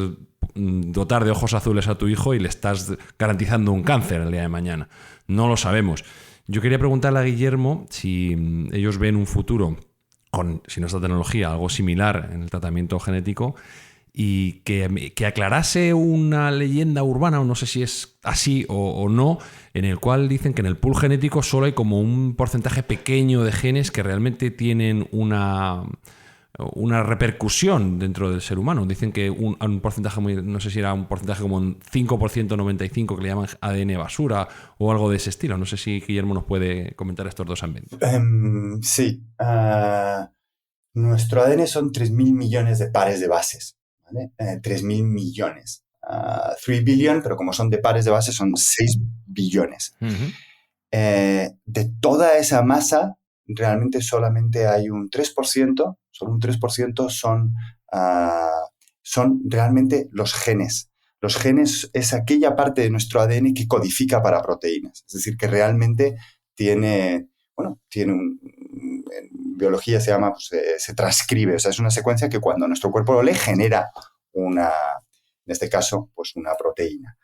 dotar de ojos azules a tu hijo y le estás garantizando un cáncer el día de mañana. No lo sabemos. Yo quería preguntarle a Guillermo si ellos ven un futuro con, sin esta tecnología, algo similar en el tratamiento genético, y que aclarase una leyenda urbana, o no sé si es así o no, en el cual dicen que en el pool genético solo hay como un porcentaje pequeño de genes que realmente tienen una repercusión dentro del ser humano. Dicen que un porcentaje muy, no sé si era un porcentaje como un 5%, 95%, que le llaman ADN basura o algo de ese estilo. No sé si Guillermo nos puede comentar estos dos ambientes. Sí. Nuestro ADN son 3.000 millones de pares de bases, ¿vale? 3.000 millones. 3 billion, pero como son de pares de bases, son 6 billones. Uh-huh. De toda esa masa, realmente solamente hay un 3%, solo un 3% son realmente los genes. Los genes es aquella parte de nuestro ADN que codifica para proteínas. Es decir, que realmente tiene en biología se llama, pues, se transcribe. O sea, es una secuencia que cuando nuestro cuerpo lo lee genera en este caso, pues una proteína.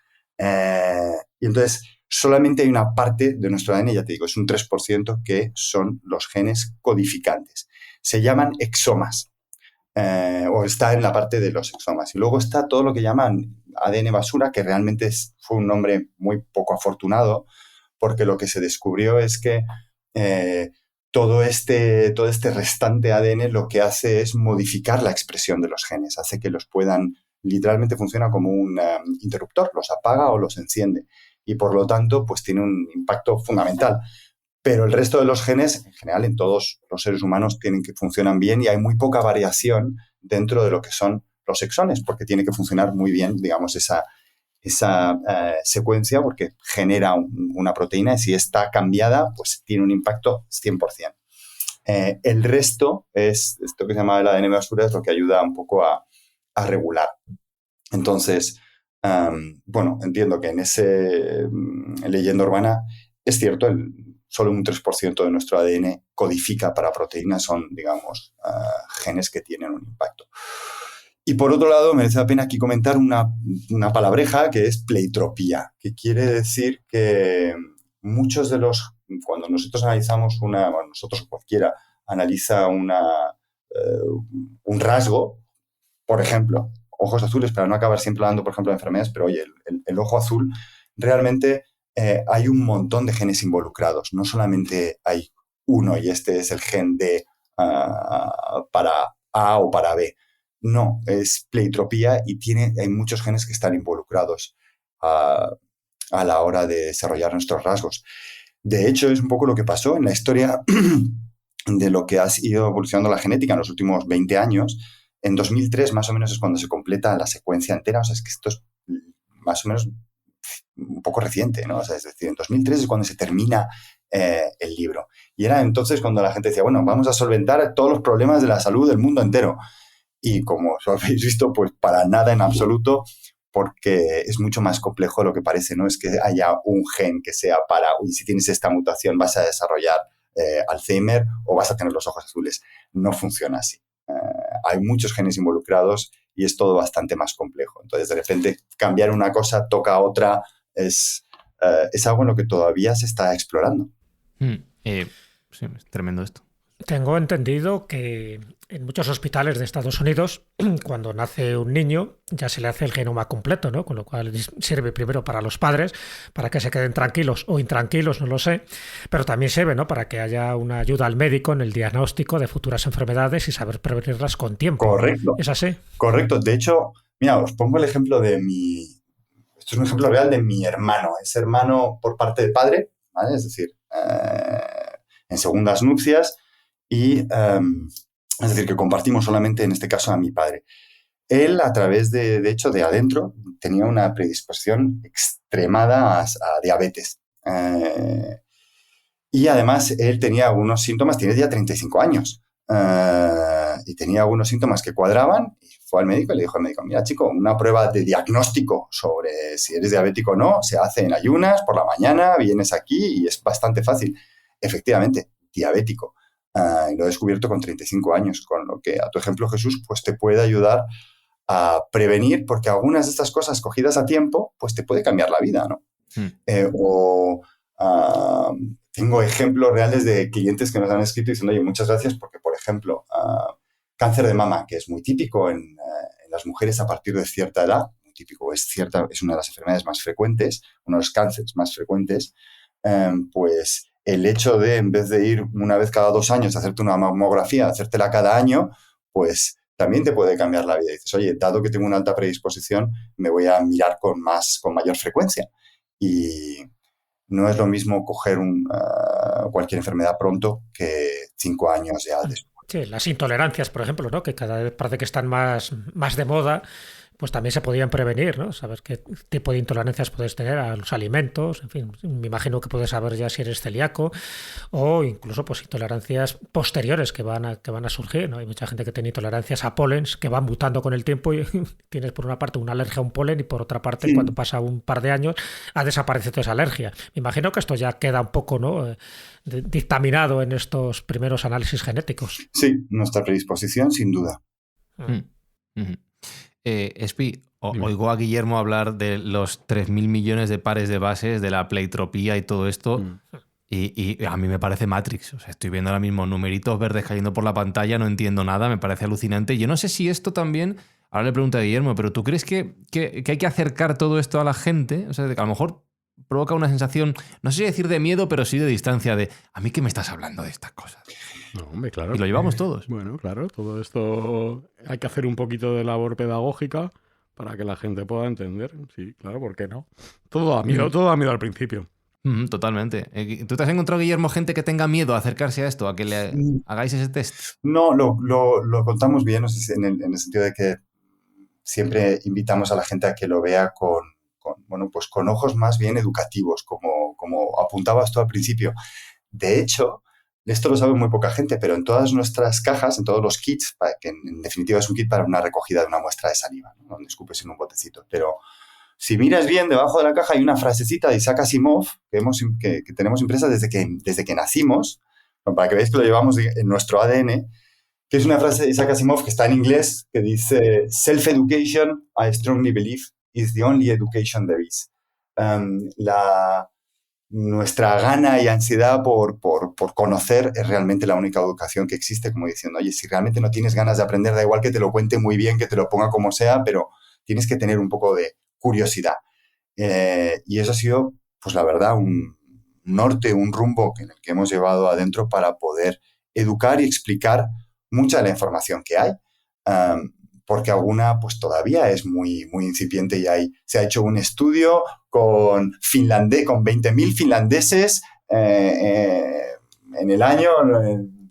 Y entonces, solamente hay una parte de nuestro ADN, ya te digo, es un 3% que son los genes codificantes. Se llaman exomas, o está en la parte de los exomas. Y luego está todo lo que llaman ADN basura, que realmente fue un nombre muy poco afortunado, porque lo que se descubrió es que todo este restante ADN lo que hace es modificar la expresión de los genes, hace que los puedan, literalmente funciona como un interruptor, los apaga o los enciende. Y por lo tanto, pues tiene un impacto fundamental. Pero el resto de los genes, en general, en todos los seres humanos, funcionan bien y hay muy poca variación dentro de lo que son los exones, porque tiene que funcionar muy bien, digamos, esa secuencia, porque genera una proteína y si está cambiada, pues tiene un impacto 100%. El resto es esto que se llama el ADN basura, es lo que ayuda un poco a regular. Entonces, bueno, entiendo que en ese leyenda urbana es cierto, solo un 3% de nuestro ADN codifica para proteínas, son, digamos, genes que tienen un impacto. Y por otro lado, merece la pena aquí comentar una palabreja que es pleitropía, que quiere decir que muchos de cuando nosotros analizamos nosotros o cualquiera analiza un rasgo, por ejemplo, ojos azules, para no acabar siempre hablando, por ejemplo, de enfermedades, pero oye, el ojo azul, realmente hay un montón de genes involucrados. No solamente hay uno y este es el gen de para A o para B. No, es pleitropía y hay muchos genes que están involucrados a la hora de desarrollar nuestros rasgos. De hecho, es un poco lo que pasó en la historia de lo que ha ido evolucionando la genética en los últimos 20 años. En 2003, más o menos, es cuando se completa la secuencia entera. O sea, es que esto es más o menos un poco reciente, ¿no? O sea, es decir, en 2003 es cuando se termina el libro. Y era entonces cuando la gente decía, bueno, vamos a solventar todos los problemas de la salud del mundo entero. Y como os habéis visto, pues para nada en absoluto, porque es mucho más complejo de lo que parece. No es que haya un gen que sea y si tienes esta mutación vas a desarrollar Alzheimer o vas a tener los ojos azules. No funciona así. Hay muchos genes involucrados y es todo bastante más complejo. Entonces, de repente, cambiar una cosa toca otra es algo en lo que todavía se está explorando. Sí, es tremendo esto. Tengo entendido que en muchos hospitales de Estados Unidos, cuando nace un niño, ya se le hace el genoma completo, ¿no? Con lo cual sirve primero para los padres, para que se queden tranquilos o intranquilos, no lo sé, pero también sirve, ¿no? Para que haya una ayuda al médico en el diagnóstico de futuras enfermedades y saber prevenirlas con tiempo. Correcto. ¿Es así? Correcto. De hecho, mira, os pongo el ejemplo esto es un ejemplo real de mi hermano. Es hermano por parte de padre, ¿vale? Es decir, en segundas nupcias. Y es decir, que compartimos solamente en este caso a mi padre. Él, a través de hecho, de adentro, tenía una predisposición extremada a diabetes. Y además, él tenía unos síntomas, tiene ya 35 años. y tenía algunos síntomas que cuadraban y fue al médico y le dijo al médico, mira chico, una prueba de diagnóstico sobre si eres diabético o no se hace en ayunas, por la mañana, vienes aquí y es bastante fácil. Efectivamente, diabético. Y lo he descubierto con 35 años, con lo que a tu ejemplo, Jesús, pues te puede ayudar a prevenir, porque algunas de estas cosas cogidas a tiempo, pues te puede cambiar la vida, ¿no? Tengo ejemplos reales de clientes que nos han escrito diciendo, oye, muchas gracias porque, por ejemplo, cáncer de mama, que es muy típico en las mujeres a partir de cierta edad, muy típico, es una de las enfermedades más frecuentes, uno de los cánceres más frecuentes, pues el hecho de, en vez de ir una vez cada 2 años a hacerte una mamografía, hacértela cada año, pues también te puede cambiar la vida. Y dices, oye, dado que tengo una alta predisposición, me voy a mirar con mayor frecuencia. Y no es lo mismo coger cualquier enfermedad pronto que 5 años ya después. Sí, las intolerancias, por ejemplo, ¿no? Que cada vez parece que están más de moda, pues también se podían prevenir, ¿no? Saber qué tipo de intolerancias puedes tener a los alimentos, en fin, me imagino que puedes saber ya si eres celíaco o incluso pues intolerancias posteriores que van a surgir, ¿no? Hay mucha gente que tiene intolerancias a polens que van mutando con el tiempo y tienes por una parte una alergia a un polen y por otra parte cuando pasa un par de años ha desaparecido esa alergia. Me imagino que esto ya queda un poco, ¿no? Dictaminado en estos primeros análisis genéticos. Sí, nuestra predisposición sin duda. Espi, oigo a Guillermo hablar de los 3.000 millones de pares de bases, de la pleitropía y todo esto, y a mí me parece Matrix. O sea, estoy viendo ahora mismo numeritos verdes cayendo por la pantalla, no entiendo nada, me parece alucinante. Yo no sé si esto también, ahora le pregunto a Guillermo, pero ¿tú crees que hay que acercar todo esto a la gente? O sea, de que a lo mejor provoca una sensación, no sé si decir de miedo, pero sí de distancia, de ¿a mí qué me estás hablando de estas cosas? No, hombre, claro. Y lo llevamos todos. Bueno, claro, todo esto hay que hacer un poquito de labor pedagógica para que la gente pueda entender. Sí, claro, ¿por qué no? Todo da miedo al principio. Totalmente. ¿Tú te has encontrado, Guillermo, gente que tenga miedo a acercarse a esto, a que le hagáis ese test? No, lo contamos bien, no sé si en el sentido de que siempre invitamos a la gente a que lo vea con ojos más bien educativos, como apuntabas tú al principio. De hecho, esto lo sabe muy poca gente, pero en todas nuestras cajas, en todos los kits, que en definitiva es un kit para una recogida de una muestra de saliva, ¿no? Donde escupes en un botecito. Pero si miras bien, debajo de la caja hay una frasecita de Isaac Asimov que tenemos impresa desde que nacimos, para que veáis que lo llevamos en nuestro ADN, que es una frase de Isaac Asimov que está en inglés, que dice "Self-education, I strongly believe, is the only education there is". Nuestra gana y ansiedad por conocer es realmente la única educación que existe, como diciendo, oye, si realmente no tienes ganas de aprender, da igual que te lo cuente muy bien, que te lo ponga como sea, pero tienes que tener un poco de curiosidad. Y eso ha sido, pues la verdad, un norte, un rumbo en el que hemos llevado adentro para poder educar y explicar mucha de la información que hay. Porque alguna pues todavía es muy, muy incipiente y se ha hecho un estudio con 20.000 finlandeses en el año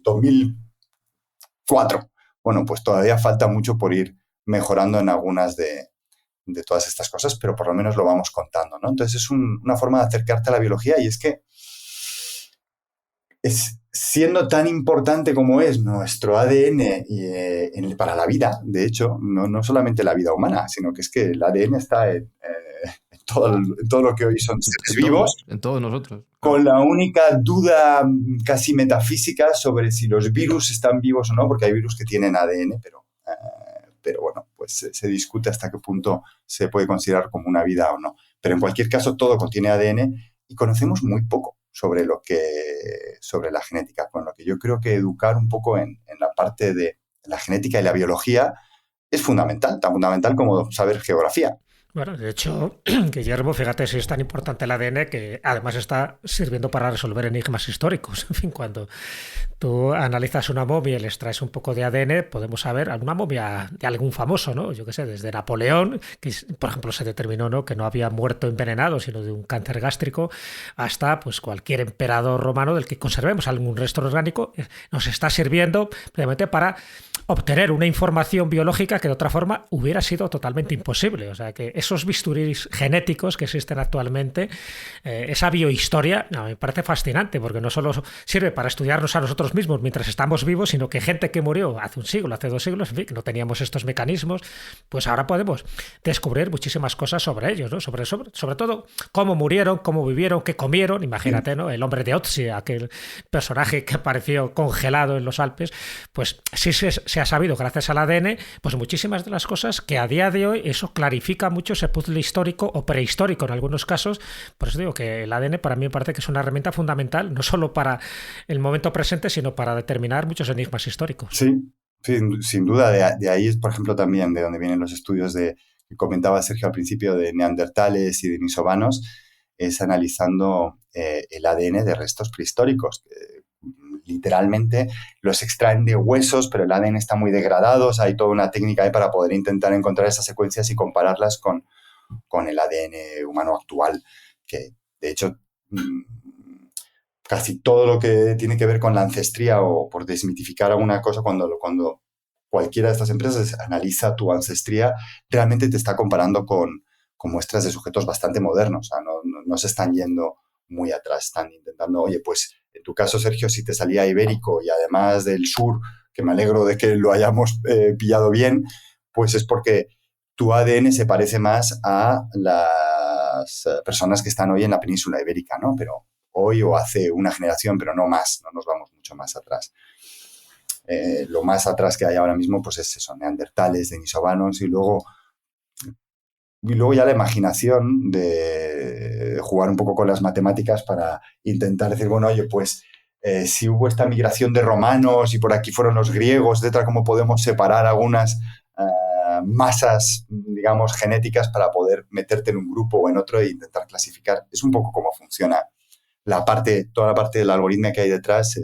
2004. Bueno, pues todavía falta mucho por ir mejorando en algunas de todas estas cosas, pero por lo menos lo vamos contando, ¿no? Entonces es una forma de acercarte a la biología y es que siendo tan importante como es nuestro ADN para la vida, de hecho, no solamente la vida humana, sino que es que el ADN está en todo lo que hoy son seres vivos. En todos nosotros. Con la única duda casi metafísica sobre si los virus están vivos o no, porque hay virus que tienen ADN, pero bueno, pues se discute hasta qué punto se puede considerar como una vida o no. Pero en cualquier caso, todo contiene ADN y conocemos muy poco sobre la genética, con lo que yo creo que educar un poco en la parte de la genética y la biología es fundamental, tan fundamental como saber geografía. Bueno, de hecho, Guillermo, fíjate si es tan importante el ADN que además está sirviendo para resolver enigmas históricos. En fin, cuando tú analizas una momia y le extraes un poco de ADN, podemos saber alguna momia de algún famoso, ¿no? Yo qué sé, desde Napoleón, que por ejemplo se determinó, ¿no?, que no había muerto envenenado, sino de un cáncer gástrico, hasta pues cualquier emperador romano del que conservemos algún resto orgánico, nos está sirviendo precisamente para obtener una información biológica que de otra forma hubiera sido totalmente imposible. O sea que esos bisturís genéticos que existen actualmente, esa biohistoria, me parece fascinante, porque no solo sirve para estudiarnos a nosotros mismos mientras estamos vivos, sino que gente que murió hace un siglo, hace 2 siglos, en fin, que no teníamos estos mecanismos, pues ahora podemos descubrir muchísimas cosas sobre ellos, ¿no? Sobre todo cómo murieron, cómo vivieron, qué comieron. Imagínate, ¿no? El hombre de Otzi, aquel personaje que apareció congelado en los Alpes, pues sí se ha sabido gracias al ADN, pues muchísimas de las cosas que a día de hoy eso clarifica mucho ese puzzle histórico o prehistórico en algunos casos. Por eso digo que el ADN para mí me parece que es una herramienta fundamental, no solo para el momento presente, sino para determinar muchos enigmas históricos. Sí, sin duda. De ahí es, por ejemplo, también de donde vienen los estudios que comentaba Sergio al principio de neandertales y denisovanos, es analizando el ADN de restos prehistóricos. Literalmente los extraen de huesos, pero el ADN está muy degradado. O sea, hay toda una técnica ahí para poder intentar encontrar esas secuencias y compararlas con el ADN humano actual, que de hecho casi todo lo que tiene que ver con la ancestría, o por desmitificar alguna cosa, cuando cualquiera de estas empresas analiza tu ancestría, realmente te está comparando con muestras de sujetos bastante modernos. O sea, no se están yendo muy atrás, están intentando, oye, pues en tu caso, Sergio, si te salía ibérico y además del sur, que me alegro de que lo hayamos pillado bien, pues es porque tu ADN se parece más a las personas que están hoy en la península ibérica, ¿no? Pero hoy o hace una generación, pero no más, no nos vamos mucho más atrás. Lo más atrás que hay ahora mismo, pues es eso, neandertales, denisovanos, y luego ya la imaginación de jugar un poco con las matemáticas para intentar decir, bueno, oye, pues si hubo esta migración de romanos y por aquí fueron los griegos, etcétera, ¿cómo podemos separar algunas masas, digamos, genéticas para poder meterte en un grupo o en otro e intentar clasificar? Es un poco cómo funciona toda la parte del algoritmo que hay detrás,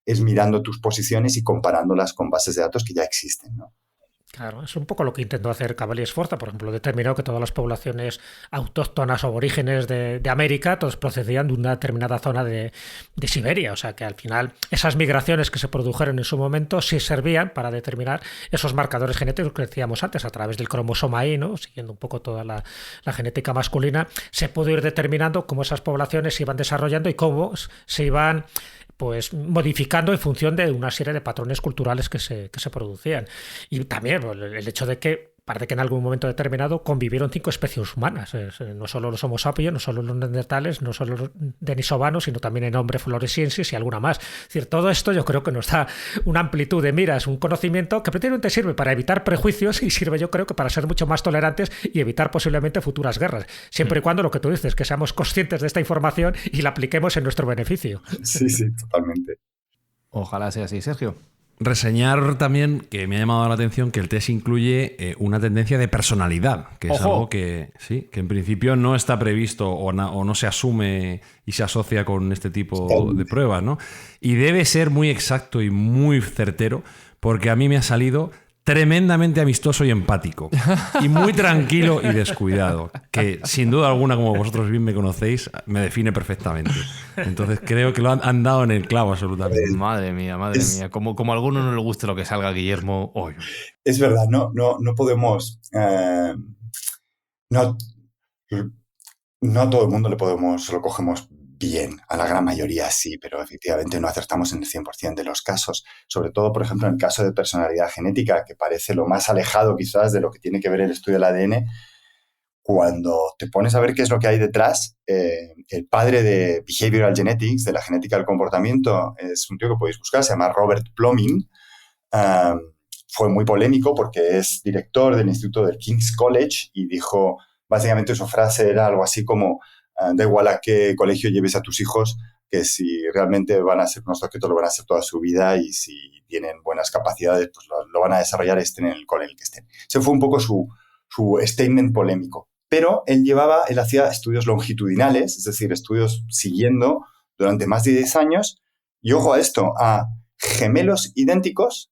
es mirando tus posiciones y comparándolas con bases de datos que ya existen, ¿no? Claro, es un poco lo que intentó hacer Cavalier Sforza, por ejemplo, determinó que todas las poblaciones autóctonas o aborígenes de América, todos procedían de una determinada zona de Siberia, o sea que al final esas migraciones que se produjeron en su momento sí servían para determinar esos marcadores genéticos que decíamos antes, a través del cromosoma Y, ¿no? Siguiendo un poco toda la genética masculina, se pudo ir determinando cómo esas poblaciones se iban desarrollando y cómo se iban pues modificando en función de una serie de patrones culturales que se producían. Y también el hecho de que parece que en algún momento determinado convivieron 5 especies humanas, no solo los Homo sapiens, no solo los neandertales, no solo los denisovanos, sino también el Homo floresiensis y alguna más. Es decir, todo esto yo creo que nos da una amplitud de miras, un conocimiento que prácticamente sirve para evitar prejuicios y sirve, yo creo, que para ser mucho más tolerantes y evitar posiblemente futuras guerras, siempre y cuando lo que tú dices, que seamos conscientes de esta información y la apliquemos en nuestro beneficio. Sí, totalmente. Ojalá sea así, Sergio. Reseñar también, que me ha llamado la atención, que el test incluye una tendencia de personalidad, que es algo que en principio no está previsto o no se asume y se asocia con este tipo de pruebas, ¿no? Y debe ser muy exacto y muy certero, porque a mí me ha salido tremendamente amistoso y empático, y muy tranquilo y descuidado, que sin duda alguna, como vosotros bien me conocéis, me define perfectamente. Entonces creo que lo han dado en el clavo absolutamente. Madre mía. Como a alguno no le guste lo que salga, Guillermo hoy. Es verdad, no podemos... no a todo el mundo lo cogemos bien, a la gran mayoría sí, pero efectivamente no acertamos en el 100% de los casos. Sobre todo, por ejemplo, en el caso de personalidad genética, que parece lo más alejado quizás de lo que tiene que ver el estudio del ADN. Cuando te pones a ver qué es lo que hay detrás, el padre de Behavioral Genetics, de la genética del comportamiento, es un tío que podéis buscar, se llama Robert Ploming. Fue muy polémico porque es director del Instituto del King's College y dijo, básicamente su frase era algo así como: da igual a qué colegio lleves a tus hijos, que si realmente van a ser unos objetos lo van a hacer toda su vida, y si tienen buenas capacidades, pues lo van a desarrollar, estén en el cole en el que estén. Ese fue un poco su statement polémico. Pero él hacía estudios longitudinales, es decir, estudios siguiendo durante más de 10 años, y ojo a esto, a gemelos idénticos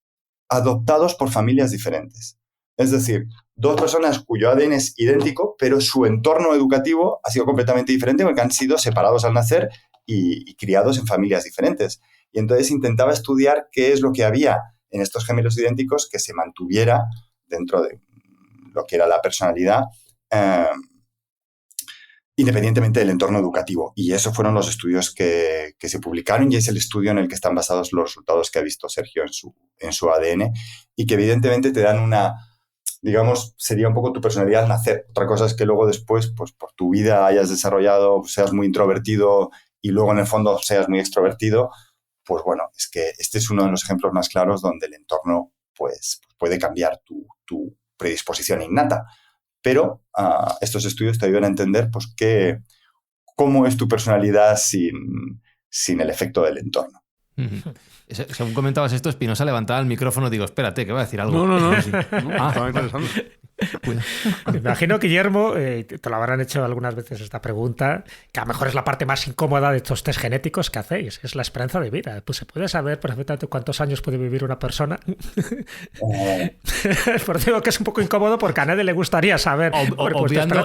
adoptados por familias diferentes. Es decir, 2 personas cuyo ADN es idéntico, pero su entorno educativo ha sido completamente diferente porque han sido separados al nacer y criados en familias diferentes. Y entonces intentaba estudiar qué es lo que había en estos gemelos idénticos que se mantuviera dentro de lo que era la personalidad, independientemente del entorno educativo. Y esos fueron los estudios que se publicaron y es el estudio en el que están basados los resultados que ha visto Sergio en su ADN y que evidentemente te dan una, digamos, sería un poco tu personalidad al nacer. Otra cosa es que luego después, pues por tu vida hayas desarrollado, seas muy introvertido y luego en el fondo seas muy extrovertido. Pues bueno, es que este es uno de los ejemplos más claros donde el entorno pues puede cambiar tu predisposición innata. Pero estos estudios te ayudan a entender pues, cómo es tu personalidad sin el efecto del entorno. Según comentabas esto, Espinosa levantaba el micrófono. Digo, espérate, que va a decir algo. No. Sí. Estaba interesante. Me imagino, Guillermo, te lo habrán hecho algunas veces esta pregunta, que a lo mejor es la parte más incómoda de estos test genéticos que hacéis, es la esperanza de vida. Pues se puede saber perfectamente cuántos años puede vivir una persona. Por eso digo que es un poco incómodo porque a nadie le gustaría saber. Obviando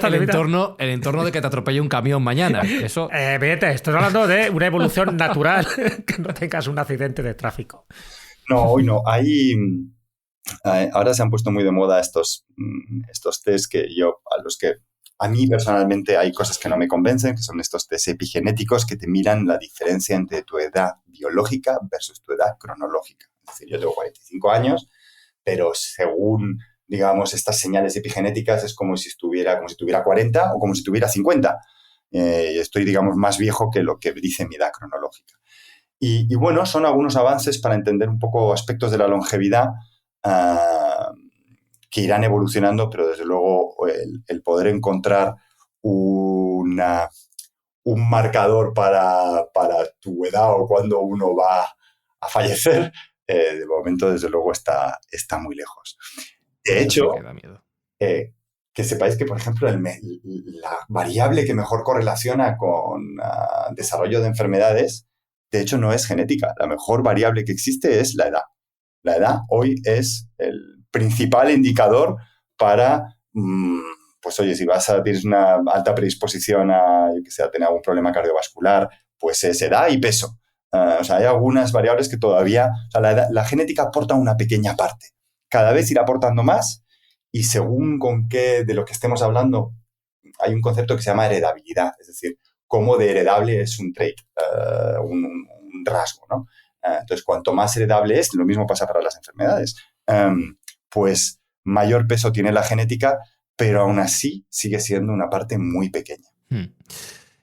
el entorno de que te atropelle un camión mañana. Eso... Vete, estoy hablando de una evolución natural, que no tengas un accidente de tráfico. No, hoy no. Ahora se han puesto muy de moda estos test a mí personalmente hay cosas que no me convencen, que son estos test epigenéticos que te miran la diferencia entre tu edad biológica versus tu edad cronológica. Es decir, yo tengo 45 años, pero según, digamos, estas señales epigenéticas es como si tuviera 40 o como si tuviera 50. Estoy, digamos, más viejo que lo que dice mi edad cronológica. Y bueno, son algunos avances para entender un poco aspectos de la longevidad que irán evolucionando, pero desde luego el poder encontrar un marcador para tu edad o cuando uno va a fallecer, de momento desde luego está muy lejos. De hecho, que sepáis que, por ejemplo, la variable que mejor correlaciona con desarrollo de enfermedades, de hecho no es genética. La mejor variable que existe es la edad. La edad hoy es el principal indicador para, pues oye, si tienes una alta predisposición a tener algún problema cardiovascular, pues es edad y peso. Hay algunas variables que todavía, la genética aporta una pequeña parte. Cada vez irá aportando más y según de lo que estemos hablando, hay un concepto que se llama heredabilidad, es decir, cómo de heredable es un trait, un rasgo, ¿no? Entonces, cuanto más heredable es, lo mismo pasa para las enfermedades, pues mayor peso tiene la genética, pero aún así sigue siendo una parte muy pequeña.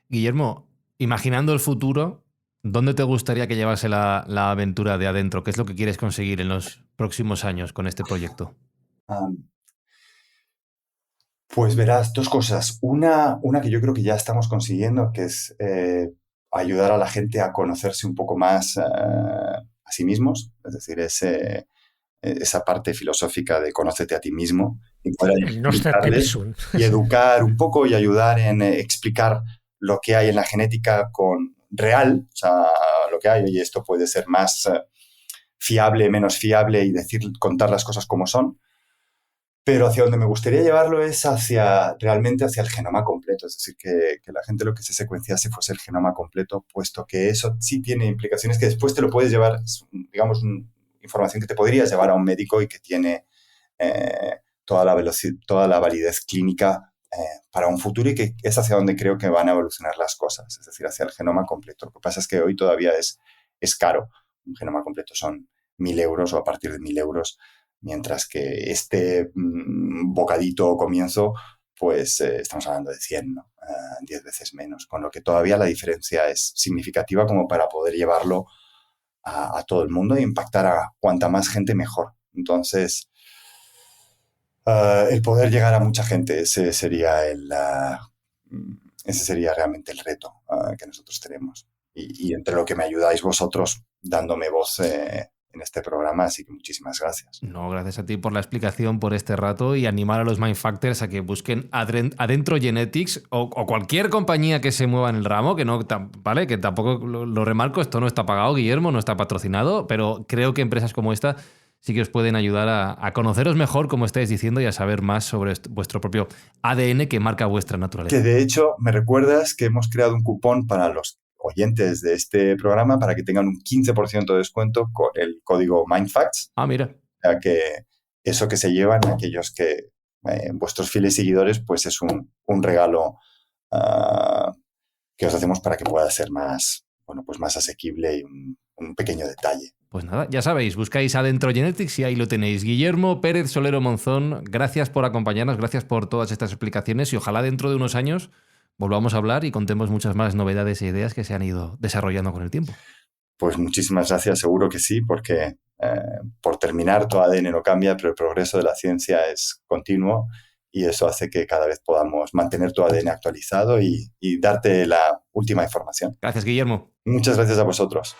Guillermo, imaginando el futuro, ¿dónde te gustaría que llevase la aventura de Adentro? ¿Qué es lo que quieres conseguir en los próximos años con este proyecto? Pues verás, dos cosas. Una que yo creo que ya estamos consiguiendo, que es ayudar a la gente a conocerse un poco más a sí mismos, es decir, esa parte filosófica de conócete a ti mismo y educar un poco y ayudar en explicar lo que hay en la genética con real, o sea, lo que hay, oye, esto puede ser más fiable, menos fiable y contar las cosas como son. Pero hacia donde me gustaría llevarlo es realmente hacia el genoma completo. Es decir, que la gente lo que se secuenciase fuese el genoma completo, puesto que eso sí tiene implicaciones que después te lo puedes llevar, digamos, información que te podrías llevar a un médico y que tiene toda la validez clínica para un futuro y que es hacia donde creo que van a evolucionar las cosas. Es decir, hacia el genoma completo. Lo que pasa es que hoy todavía es caro. Un genoma completo son 1.000 euros o a partir de 1.000 euros. Mientras que este bocadito o comienzo, pues estamos hablando de 100, ¿no? 10 veces menos. Con lo que todavía la diferencia es significativa como para poder llevarlo a todo el mundo e impactar a cuanta más gente mejor. Entonces, el poder llegar a mucha gente, ese sería realmente el reto que nosotros tenemos. Y entre lo que me ayudáis vosotros dándome voz en este programa, así que muchísimas gracias. No, gracias a ti por la explicación, por este rato y animar a los Mindfactors a que busquen Adentro Genetics o cualquier compañía que se mueva en el ramo, que no, vale, que tampoco lo remarco, esto no está pagado, Guillermo, no está patrocinado, pero creo que empresas como esta sí que os pueden ayudar a conoceros mejor, como estáis diciendo, y a saber más sobre vuestro propio ADN que marca vuestra naturaleza. Que de hecho, me recuerdas que hemos creado un cupón para oyentes de este programa para que tengan un 15% de descuento con el código MindFacts. Ah, mira. O sea que eso que se llevan aquellos que vuestros fieles seguidores, pues es un regalo que os hacemos para que pueda ser más, bueno, pues más asequible y un pequeño detalle. Pues nada, ya sabéis, buscáis Adentro Genetics y ahí lo tenéis. Guillermo Pérez Solero Monzón, gracias por acompañarnos, gracias por todas estas explicaciones y ojalá dentro de unos años volvamos a hablar y contemos muchas más novedades e ideas que se han ido desarrollando con el tiempo. Pues muchísimas gracias, seguro que sí, porque por terminar, tu ADN no cambia, pero el progreso de la ciencia es continuo y eso hace que cada vez podamos mantener tu ADN actualizado y darte la última información. Gracias, Guillermo. Muchas gracias a vosotros.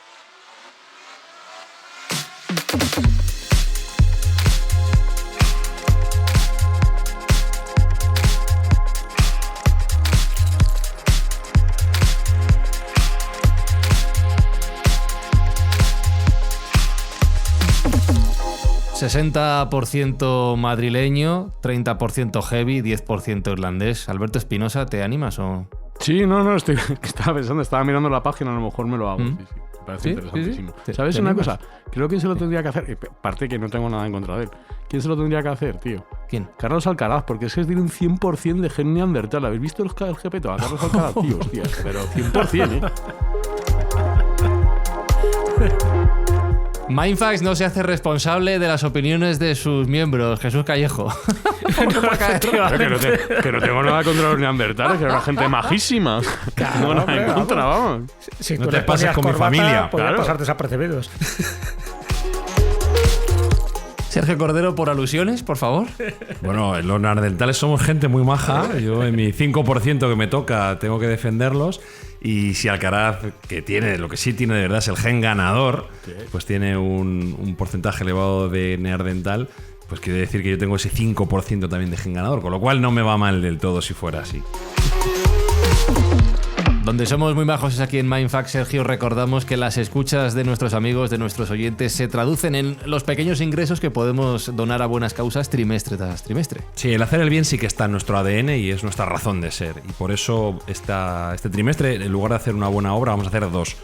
¿60% madrileño, 30% heavy, 10% irlandés? Alberto Espinosa, ¿te animas o...? Sí, no, estaba pensando, estaba mirando la página, a lo mejor me lo hago. Sí, me parece interesantísimo. Sí. ¿Sabes ¿Te una animas? cosa? Creo que se lo tendría que hacer, aparte que no tengo nada en contra de él. ¿Quién se lo tendría que hacer, tío? ¿Quién? Carlos Alcaraz, porque es que tiene un 100% de gen neandertal. ¿Habéis visto el GP? A Carlos Alcaraz, tío, hostia, pero 100%, Mindfax no se hace responsable de las opiniones de sus miembros. Jesús Callejo. que no tengo nada contra los neandertales, que era una gente majísima. No tengo nada en contra, vamos. Si No tú te le pases ponías con mi corbata, familia, podías claro. pasar desapercibidos. Sergio Cordero, por alusiones, por favor. Bueno, los neandertales somos gente muy maja. Yo en mi 5% que me toca tengo que defenderlos. Y si Alcaraz, que tiene, lo que sí tiene de verdad es el gen ganador, pues tiene un porcentaje elevado de neandertal, pues quiere decir que yo tengo ese 5% también de gen ganador, con lo cual no me va mal del todo si fuera así. Donde somos muy majos es aquí en Mindfax, Sergio. Recordamos que las escuchas de nuestros amigos, de nuestros oyentes, se traducen en los pequeños ingresos que podemos donar a buenas causas trimestre tras trimestre. Sí, el hacer el bien sí que está en nuestro ADN y es nuestra razón de ser. Y por eso este trimestre, en lugar de hacer una buena obra, vamos a hacer dos.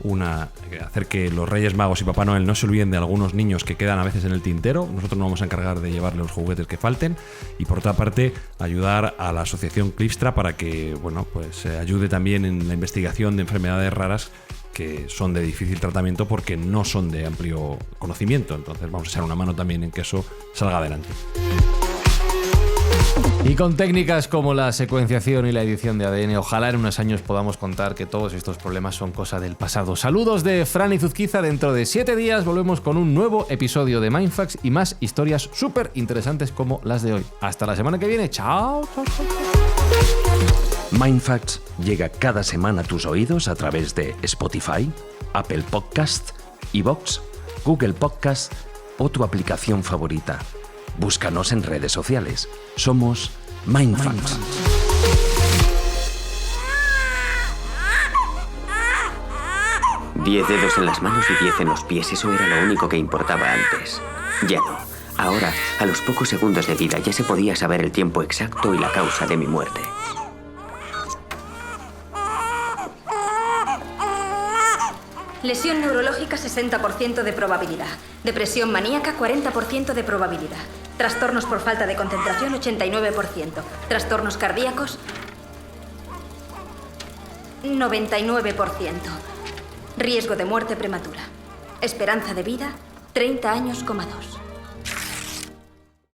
Una, hacer que los Reyes Magos y Papá Noel no se olviden de algunos niños que quedan a veces en el tintero. Nosotros nos vamos a encargar de llevarle los juguetes que falten. Y por otra parte, ayudar a la asociación Clipstra para que, bueno, pues ayude también en la investigación de enfermedades raras que son de difícil tratamiento porque no son de amplio conocimiento. Entonces vamos a echar una mano también en que eso salga adelante. Y con técnicas como la secuenciación y la edición de ADN, ojalá en unos años podamos contar que todos estos problemas son cosa del pasado. Saludos de Fran y Zuzquiza. Dentro de 7 días volvemos con un nuevo episodio de Mindfax y más historias súper interesantes como las de hoy. Hasta la semana que viene. Chao. Mindfacts llega cada semana a tus oídos a través de Spotify, Apple Podcast, iVoox, Google Podcast o tu aplicación favorita. Búscanos en redes sociales. Somos Mindfacts. Diez dedos en las manos y 10 en los pies, eso era lo único que importaba antes. Ya no. Ahora, a los pocos segundos de vida, ya se podía saber el tiempo exacto y la causa de mi muerte. Lesión neurológica 60% de probabilidad. Depresión maníaca 40% de probabilidad. Trastornos por falta de concentración 89%. Trastornos cardíacos 99%. Riesgo de muerte prematura. Esperanza de vida 30 años, 2.